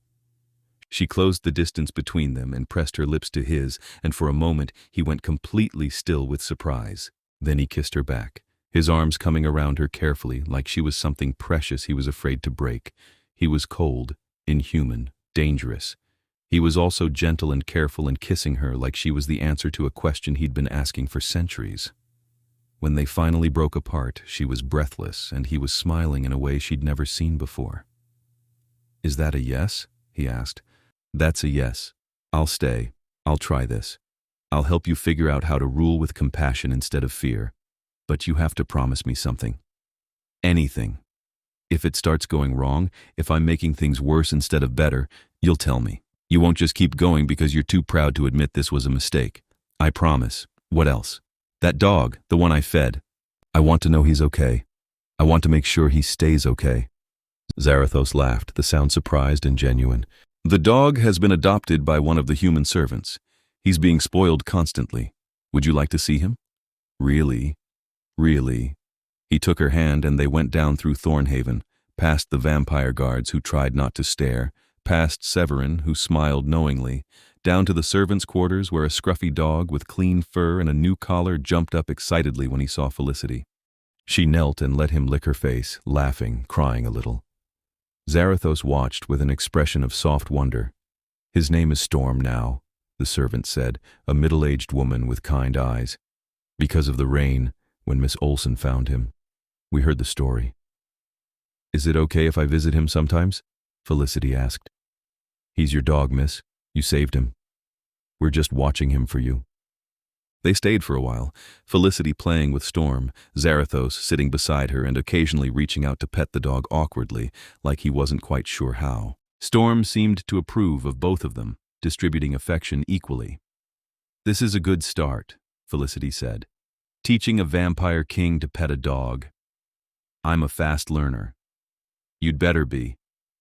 S1: She closed the distance between them and pressed her lips to his, and for a moment he went completely still with surprise. Then he kissed her back, his arms coming around her carefully like she was something precious he was afraid to break. He was cold, inhuman, dangerous. He was also gentle and careful in kissing her like she was the answer to a question he'd been asking for centuries. When they finally broke apart, she was breathless and he was smiling in a way she'd never seen before. "Is that a yes?" he asked. "That's a yes. I'll stay. I'll try this. I'll help you figure out how to rule with compassion instead of fear. But you have to promise me something. Anything. If it starts going wrong, if I'm making things worse instead of better, you'll tell me. You won't just keep going because you're too proud to admit this was a mistake. I promise. What else? That dog, the one I fed. I want to know he's okay. I want to make sure he stays okay." Zarathos laughed, the sound surprised and genuine. "The dog has been adopted by one of the human servants. He's being spoiled constantly. Would you like to see him?" "Really? Really?" He took her hand and they went down through Thornhaven, past the vampire guards who tried not to stare, past Severin, who smiled knowingly, down to the servants' quarters where a scruffy dog with clean fur and a new collar jumped up excitedly when he saw Felicity. She knelt and let him lick her face, laughing, crying a little. Zarathos watched with an expression of soft wonder. "His name is Storm now," the servant said, a middle-aged woman with kind eyes. "Because of the rain, when Miss Olsen found him. We heard the story." "Is it okay if I visit him sometimes?" Felicity asked. "He's your dog, miss. You saved him. We're just watching him for you." They stayed for a while, Felicity playing with Storm, Zarathos sitting beside her and occasionally reaching out to pet the dog awkwardly, like he wasn't quite sure how. Storm seemed to approve of both of them, distributing affection equally. "This is a good start," Felicity said. "Teaching a vampire king to pet a dog. I'm a fast learner. You'd better be.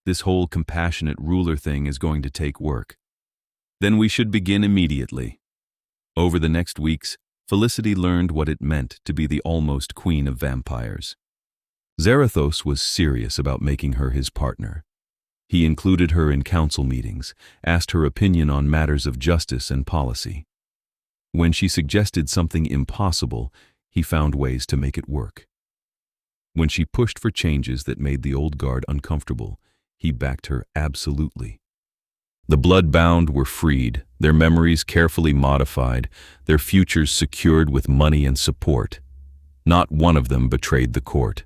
S1: This whole compassionate ruler thing is going to take work. Then we should begin immediately." Over the next weeks, Felicity learned what it meant to be the almost queen of vampires. Zarathos was serious about making her his partner. He included her in council meetings, asked her opinion on matters of justice and policy. When she suggested something impossible, he found ways to make it work. When she pushed for changes that made the old guard uncomfortable, he backed her absolutely. The blood-bound were freed, their memories carefully modified, their futures secured with money and support. Not one of them betrayed the court.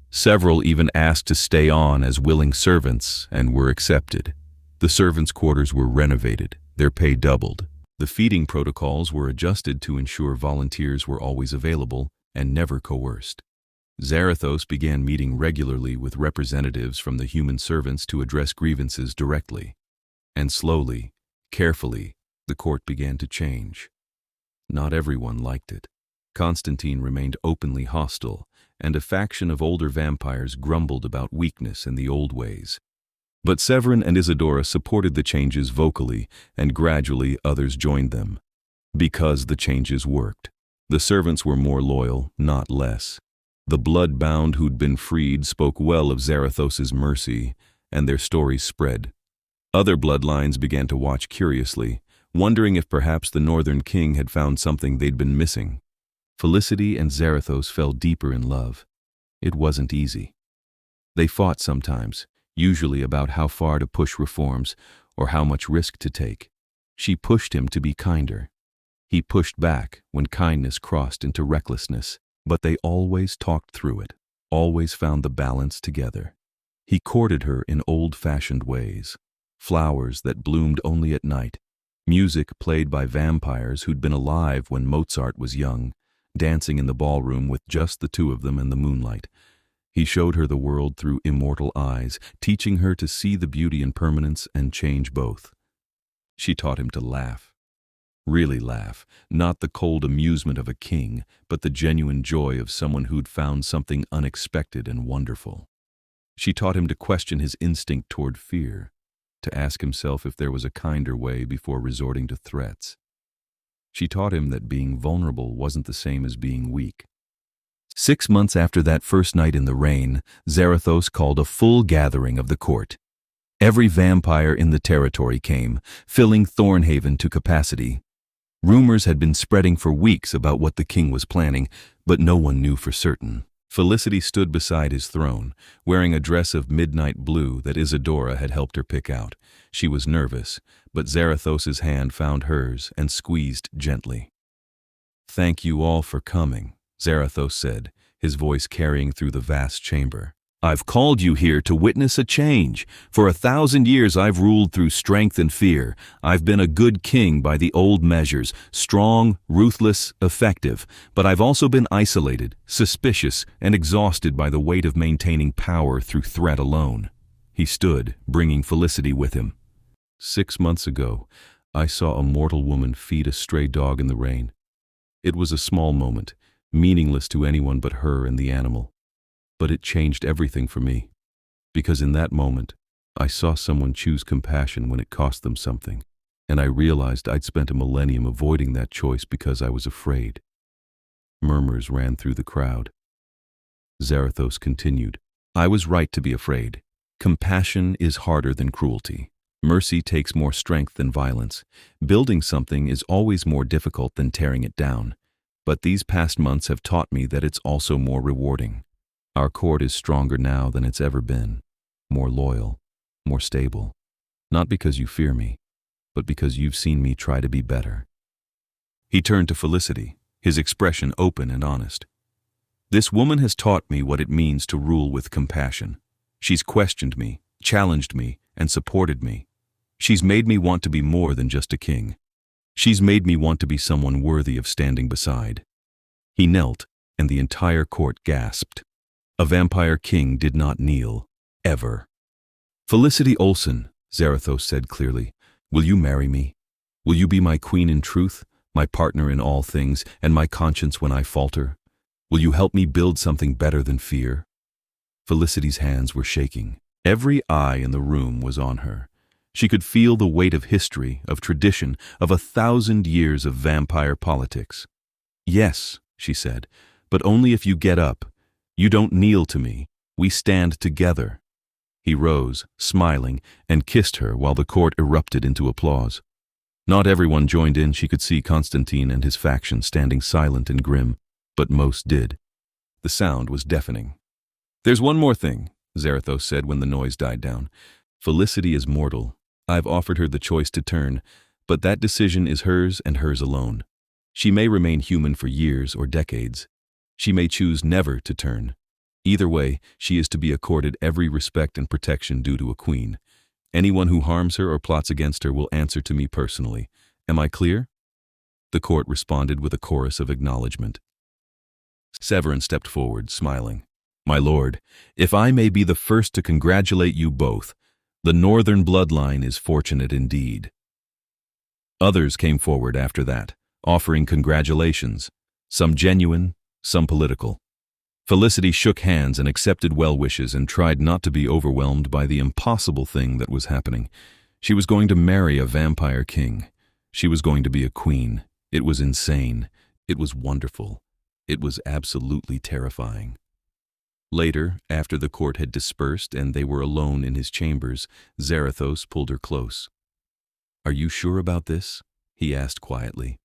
S1: Several even asked to stay on as willing servants and were accepted. The servants' quarters were renovated, their pay doubled. The feeding protocols were adjusted to ensure volunteers were always available and never coerced. Zarathos began meeting regularly with representatives from the human servants to address grievances directly. And slowly, carefully, the court began to change. Not everyone liked it. Constantine remained openly hostile, and a faction of older vampires grumbled about weakness in the old ways. But Severin and Isadora supported the changes vocally, and gradually others joined them. Because the changes worked. The servants were more loyal, not less. The blood-bound who'd been freed spoke well of Zarathos's mercy, and their stories spread. Other bloodlines began to watch curiously, wondering if perhaps the Northern King had found something they'd been missing. Felicity and Zarathos fell deeper in love. It wasn't easy. They fought sometimes, usually about how far to push reforms or how much risk to take. She pushed him to be kinder. He pushed back when kindness crossed into recklessness, but they always talked through it, always found the balance together. He courted her in old-fashioned ways. Flowers that bloomed only at night, music played by vampires who'd been alive when Mozart was young, dancing in the ballroom with just the two of them in the moonlight. He showed her the world through immortal eyes, teaching her to see the beauty and permanence and change both. She taught him to laugh. Really laugh, not the cold amusement of a king, but the genuine joy of someone who'd found something unexpected and wonderful. She taught him to question his instinct toward fear, to ask himself if there was a kinder way before resorting to threats. She taught him that being vulnerable wasn't the same as being weak. 6 months after that first night in the rain, Zarathos called a full gathering of the court. Every vampire in the territory came, filling Thornhaven to capacity. Rumors had been spreading for weeks about what the king was planning, but no one knew for certain. Felicity stood beside his throne, wearing a dress of midnight blue that Isadora had helped her pick out. She was nervous, but Zarathos's hand found hers and squeezed gently. "Thank you all for coming," Zarathos said, his voice carrying through the vast chamber. "I've called you here to witness a change. For 1,000 years I've ruled through strength and fear. I've been a good king by the old measures, strong, ruthless, effective. But I've also been isolated, suspicious, and exhausted by the weight of maintaining power through threat alone." He stood, bringing Felicity with him. "6 months ago, I saw a mortal woman feed a stray dog in the rain. It was a small moment, meaningless to anyone but her and the animal. But it changed everything for me, because in that moment, I saw someone choose compassion when it cost them something, and I realized I'd spent a millennium avoiding that choice because I was afraid." Murmurs ran through the crowd. Zarathos continued, "I was right to be afraid. Compassion is harder than cruelty. Mercy takes more strength than violence. Building something is always more difficult than tearing it down. But these past months have taught me that it's also more rewarding. Our court is stronger now than it's ever been, more loyal, more stable. Not because you fear me, but because you've seen me try to be better." He turned to Felicity, his expression open and honest. "This woman has taught me what it means to rule with compassion. She's questioned me, challenged me, and supported me. She's made me want to be more than just a king. She's made me want to be someone worthy of standing beside." He knelt, and the entire court gasped. A vampire king did not kneel, ever. "Felicity Olsen," Zarathos said clearly, "will you marry me? Will you be my queen in truth, my partner in all things, and my conscience when I falter? Will you help me build something better than fear?" Felicity's hands were shaking. Every eye in the room was on her. She could feel the weight of history, of tradition, of 1,000 years of vampire politics. "Yes," she said, "but only if you get up. You don't kneel to me. We stand together." He rose, smiling, and kissed her while the court erupted into applause. Not everyone joined in. She could see Constantine and his faction standing silent and grim, but most did. The sound was deafening. "There's one more thing," Zarathos said when the noise died down. "Felicity is mortal. I've offered her the choice to turn, but that decision is hers and hers alone. She may remain human for years or decades. She may choose never to turn. Either way, she is to be accorded every respect and protection due to a queen. Anyone who harms her or plots against her will answer to me personally. Am I clear?" The court responded with a chorus of acknowledgement. Severin stepped forward, smiling. "My lord, if I may be the first to congratulate you both, the northern bloodline is fortunate indeed." Others came forward after that, offering congratulations, some genuine, some political. Felicity shook hands and accepted well wishes and tried not to be overwhelmed by the impossible thing that was happening. She was going to marry a vampire king. She was going to be a queen. It was insane. It was wonderful. It was absolutely terrifying. Later, after the court had dispersed and they were alone in his chambers, Zarathos pulled her close. "Are you sure about this?" he asked quietly.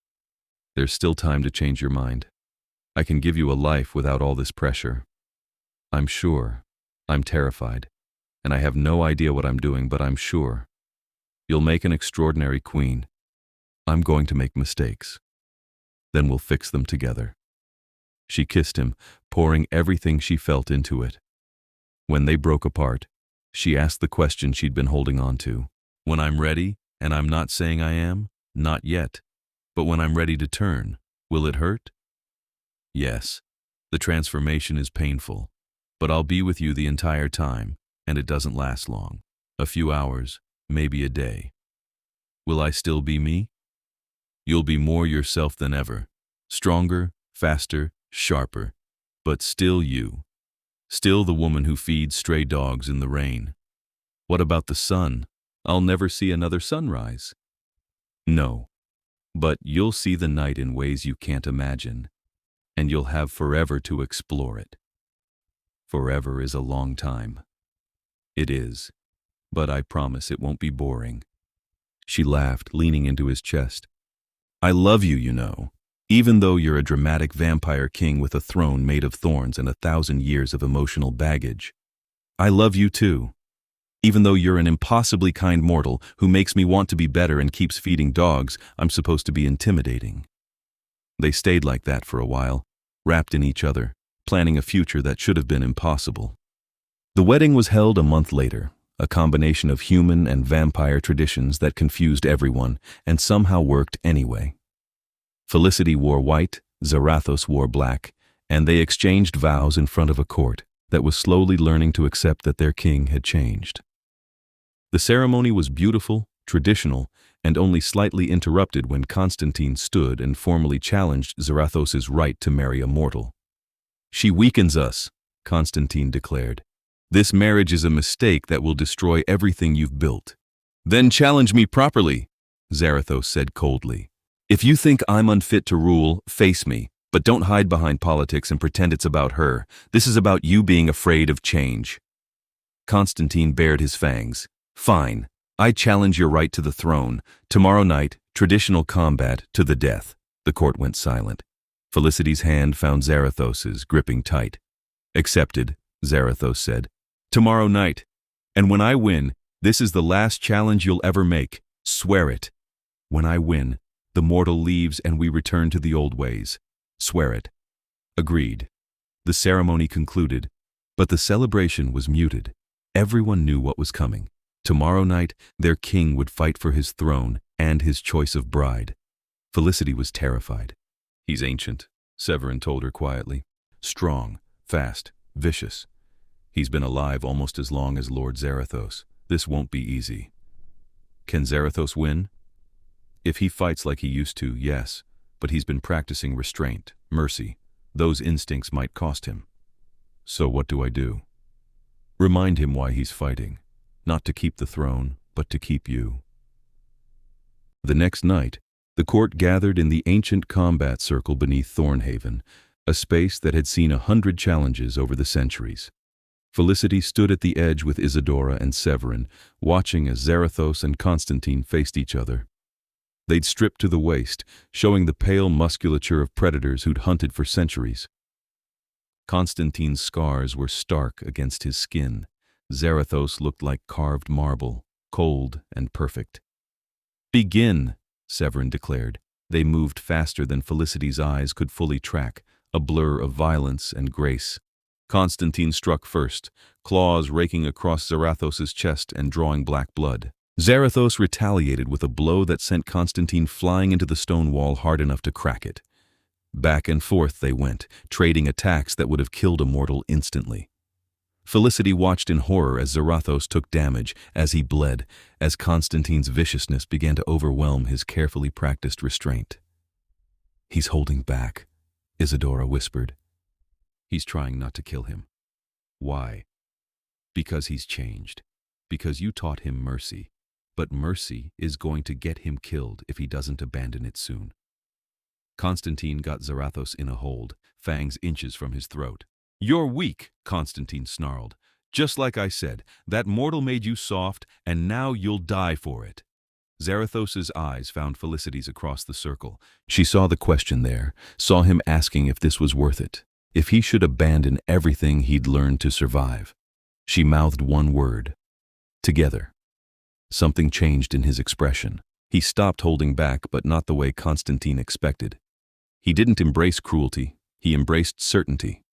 S1: "There's still time to change your mind. I can give you a life without all this pressure. I'm sure. I'm terrified. And I have no idea what I'm doing, but I'm sure. You'll make an extraordinary queen. I'm going to make mistakes. Then we'll fix them together." She kissed him, pouring everything she felt into it. When they broke apart, she asked the question she'd been holding on to. "When I'm ready, and I'm not saying I am, not yet, but when I'm ready to turn, will it hurt?" "Yes, the transformation is painful, but I'll be with you the entire time, and it doesn't last long. A few hours, maybe a day. Will I still be me? You'll be more yourself than ever, stronger, faster, sharper, but still you. Still the woman who feeds stray dogs in the rain. What about the sun? I'll never see another sunrise." "No, but you'll see the night in ways you can't imagine. And you'll have forever to explore it." "Forever is a long time." "It is, but I promise it won't be boring." She laughed, leaning into his chest. "I love you, you know. Even though you're a dramatic vampire king with a throne made of thorns and 1,000 years of emotional baggage. I love you too. Even though you're an impossibly kind mortal who makes me want to be better and keeps feeding dogs, I'm supposed to be intimidating. They stayed like that for a while, wrapped in each other, planning a future that should have been impossible. The wedding was held a month later, a combination of human and vampire traditions that confused everyone and somehow worked anyway. Felicity wore white, Zarathos wore black, and they exchanged vows in front of a court that was slowly learning to accept that their king had changed. The ceremony was beautiful, traditional, and only slightly interrupted when Constantine stood and formally challenged Zarathos' right to marry a mortal. "She weakens us," Constantine declared. "This marriage is a mistake that will destroy everything you've built." "Then challenge me properly," Zarathos said coldly. "If you think I'm unfit to rule, face me, but don't hide behind politics and pretend it's about her. This is about you being afraid of change." Constantine bared his fangs. "Fine. I challenge your right to the throne. Tomorrow night, traditional combat to the death." The court went silent. Felicity's hand found Zarathos's, gripping tight. "Accepted," Zarathos said. "Tomorrow night. And when I win, this is the last challenge you'll ever make. Swear it. When I win, the mortal leaves and we return to the old ways. Swear it." Agreed. The ceremony concluded, but the celebration was muted. Everyone knew what was coming. Tomorrow night, their king would fight for his throne and his choice of bride. Felicity was terrified. "He's ancient," Severin told her quietly. "Strong, fast, vicious. He's been alive almost as long as Lord Zarathos. This won't be easy." "Can Zarathos win?" "If he fights like he used to, yes, but he's been practicing restraint, mercy. Those instincts might cost him." "So what do I do?" "Remind him why he's fighting. Not to keep the throne, but to keep you." The next night, the court gathered in the ancient combat circle beneath Thornhaven, a space that had seen 100 challenges over the centuries. Felicity stood at the edge with Isadora and Severin, watching as Zarathos and Constantine faced each other. They'd stripped to the waist, showing the pale musculature of predators who'd hunted for centuries. Constantine's scars were stark against his skin. Zarathos looked like carved marble, cold and perfect. "Begin," Severin declared. They moved faster than Felicity's eyes could fully track, a blur of violence and grace. Constantine struck first, claws raking across Zarathos' chest and drawing black blood. Zarathos retaliated with a blow that sent Constantine flying into the stone wall hard enough to crack it. Back and forth they went, trading attacks that would have killed a mortal instantly. Felicity watched in horror as Zarathos took damage, as he bled, as Constantine's viciousness began to overwhelm his carefully practiced restraint. "He's holding back," Isadora whispered. "He's trying not to kill him." "Why?" "Because he's changed. Because you taught him mercy. But mercy is going to get him killed if he doesn't abandon it soon." Constantine got Zarathos in a hold, fangs inches from his throat. "You're weak," Constantine snarled. "Just like I said, that mortal made you soft, and now you'll die for it." Zarathos' eyes found Felicity's across the circle. She saw the question there, saw him asking if this was worth it, if he should abandon everything he'd learned to survive. She mouthed one word: "Together." Something changed in his expression. He stopped holding back, but not the way Constantine expected. He didn't embrace cruelty, he embraced certainty.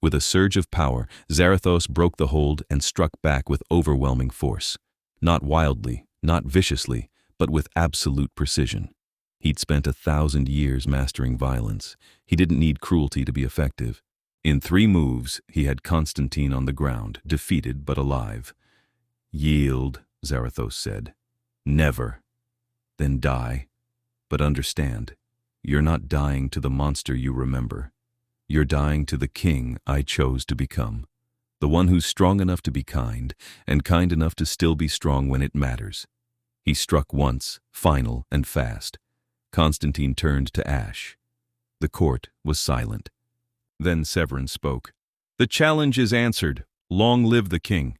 S1: With a surge of power, Zarathos broke the hold and struck back with overwhelming force. Not wildly, not viciously, but with absolute precision. He'd spent 1,000 years mastering violence. He didn't need cruelty to be effective. In 3 moves, he had Constantine on the ground, defeated but alive. "Yield," Zarathos said. "Never. Then die. But understand, you're not dying to the monster you remember. You're dying to the king I chose to become. The one who's strong enough to be kind, and kind enough to still be strong when it matters." He struck once, final and fast. Constantine turned to ash. The court was silent. Then Severin spoke. "The challenge is answered. Long live the king."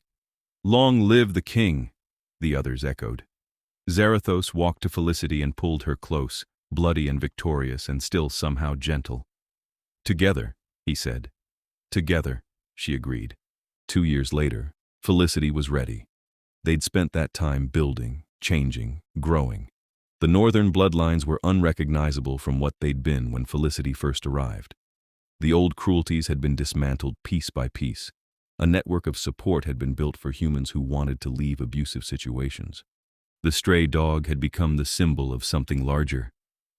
S1: "Long live the king," the others echoed. Zarathos walked to Felicity and pulled her close. bloody and victorious and still somehow gentle. "Together," he said. "Together," she agreed. 2 years later, Felicity was ready. They'd spent that time building, changing, growing. The northern bloodlines were unrecognizable from what they'd been when Felicity first arrived. The old cruelties had been dismantled piece by piece. A network of support had been built for humans who wanted to leave abusive situations. The stray dog had become the symbol of something larger,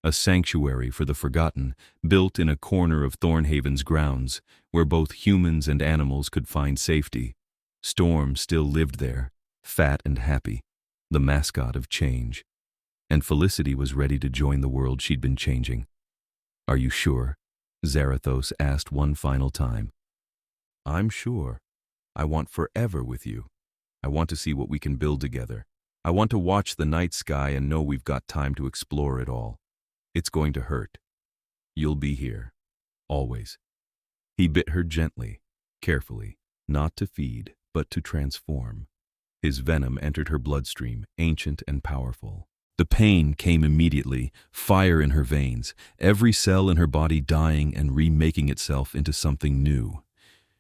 S1: a sanctuary for the forgotten, built in a corner of Thornhaven's grounds, where both humans and animals could find safety. Storm still lived there, fat and happy, the mascot of change. And Felicity was ready to join the world she'd been changing. "Are you sure?" Zarathos asked one final time. "I'm sure. I want forever with you. I want to see what we can build together. I want to watch the night sky and know we've got time to explore it all. It's going to hurt. You'll be here. Always." He bit her gently, carefully, not to feed, but to transform. His venom entered her bloodstream, ancient and powerful. The pain came immediately, fire in her veins, every cell in her body dying and remaking itself into something new.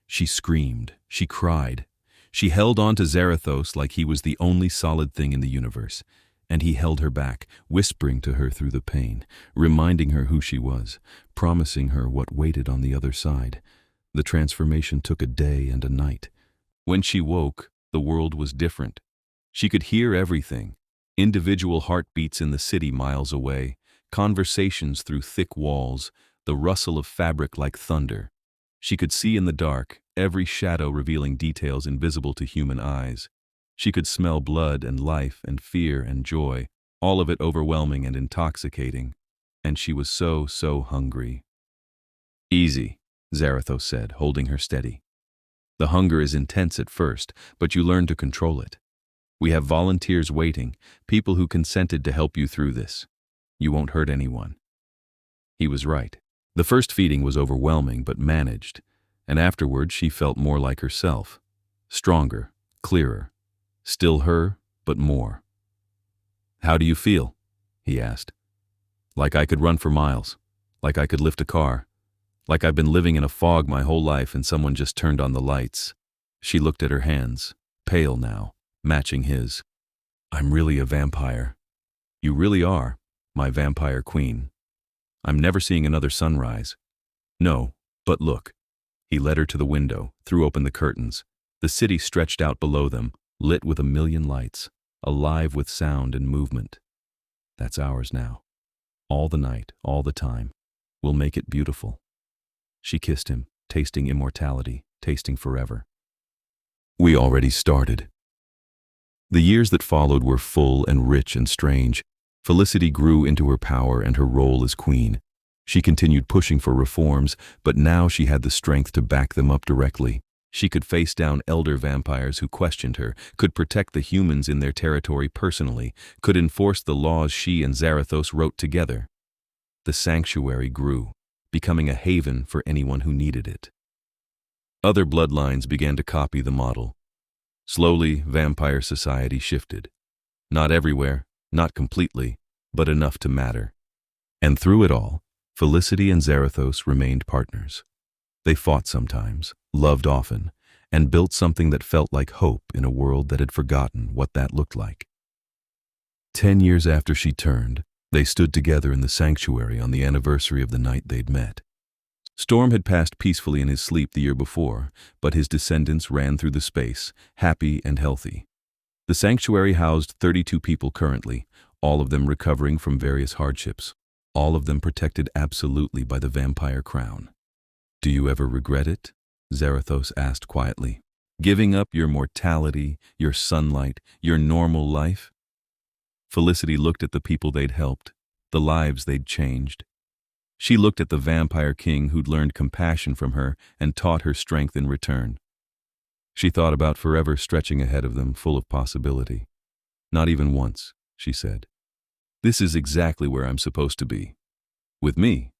S1: She screamed, she cried. She held on to Zarathos like he was the only solid thing in the universe, and he held her back, whispering to her through the pain, reminding her who she was, promising her what waited on the other side. The transformation took a day and a night. When she woke, the world was different. She could hear everything. Individual heartbeats in the city miles away, conversations through thick walls, the rustle of fabric like thunder. She could see in the dark, every shadow revealing details invisible to human eyes. She could smell blood and life and fear and joy, all of it overwhelming and intoxicating. And she was so hungry. "Easy," Zarathos said, holding her steady. "The hunger is intense at first, but you learn to control it. We have volunteers waiting, people who consented to help you through this. You won't hurt anyone." He was right. The first feeding was overwhelming but managed, and afterward she felt more like herself. Stronger, clearer. Still her, but more. "How do you feel?" he asked. "Like I could run for miles. Like I could lift a car. Like I've been living in a fog my whole life and someone just turned on the lights." She looked at her hands, pale now, matching his. "I'm really a vampire. You really are, my vampire queen. I'm never seeing another sunrise. No, but look." He led her to the window, threw open the curtains. The city stretched out below them, lit with a million lights, alive with sound and movement. "That's ours now. All the night, all the time. We'll make it beautiful." She kissed him, tasting immortality, tasting forever. "We already started." The years that followed were full and rich and strange. Felicity grew into her power and her role as queen. She continued pushing for reforms, but now she had the strength to back them up directly. She could face down elder vampires who questioned her, could protect the humans in their territory personally, could enforce the laws she and Zarathos wrote together. The sanctuary grew, becoming a haven for anyone who needed it. Other bloodlines began to copy the model. Slowly, vampire society shifted. Not everywhere, not completely, but enough to matter. And through it all, Felicity and Zarathos remained partners. They fought sometimes, loved often, and built something that felt like hope in a world that had forgotten what that looked like. 10 years after she turned, they stood together in the sanctuary on the anniversary of the night they'd met. Storm had passed peacefully in his sleep the year before, but his descendants ran through the space, happy and healthy. The sanctuary housed 32 people currently, all of them recovering from various hardships, all of them protected absolutely by the vampire crown. "Do you ever regret it?" Zarathos asked quietly. "Giving up your mortality, your sunlight, your normal life?" Felicity looked at the people they'd helped, the lives they'd changed. She looked at the vampire king who'd learned compassion from her and taught her strength in return. She thought about forever stretching ahead of them, full of possibility. "Not even once," she said. "This is exactly where I'm supposed to be. With me.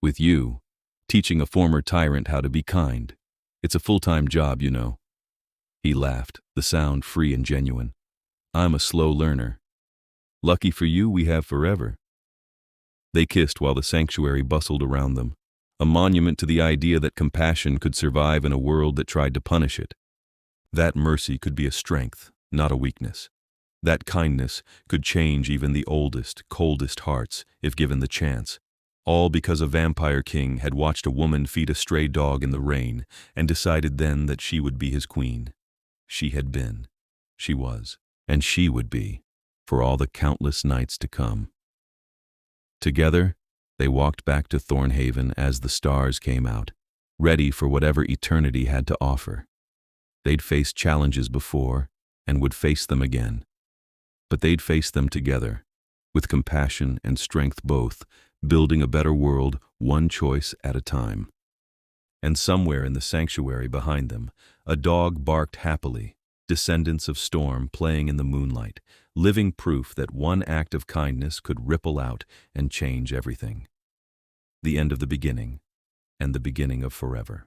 S1: With you. Teaching a former tyrant how to be kind. It's a full-time job, you know." He laughed, the sound free and genuine. "I'm a slow learner. Lucky for you, we have forever." They kissed while the sanctuary bustled around them, a monument to the idea that compassion could survive in a world that tried to punish it. That mercy could be a strength, not a weakness. That kindness could change even the oldest, coldest hearts if given the chance. All because a vampire king had watched a woman feed a stray dog in the rain and decided then that she would be his queen. She had been, she was, and she would be, for all the countless nights to come. Together, they walked back to Thornhaven as the stars came out, ready for whatever eternity had to offer. They'd faced challenges before and would face them again. But they'd face them together, with compassion and strength both, building a better world one choice at a time. And somewhere in the sanctuary behind them, a dog barked happily, descendants of storm playing in the moonlight, living proof that one act of kindness could ripple out and change everything. The end of the beginning, and the beginning of forever.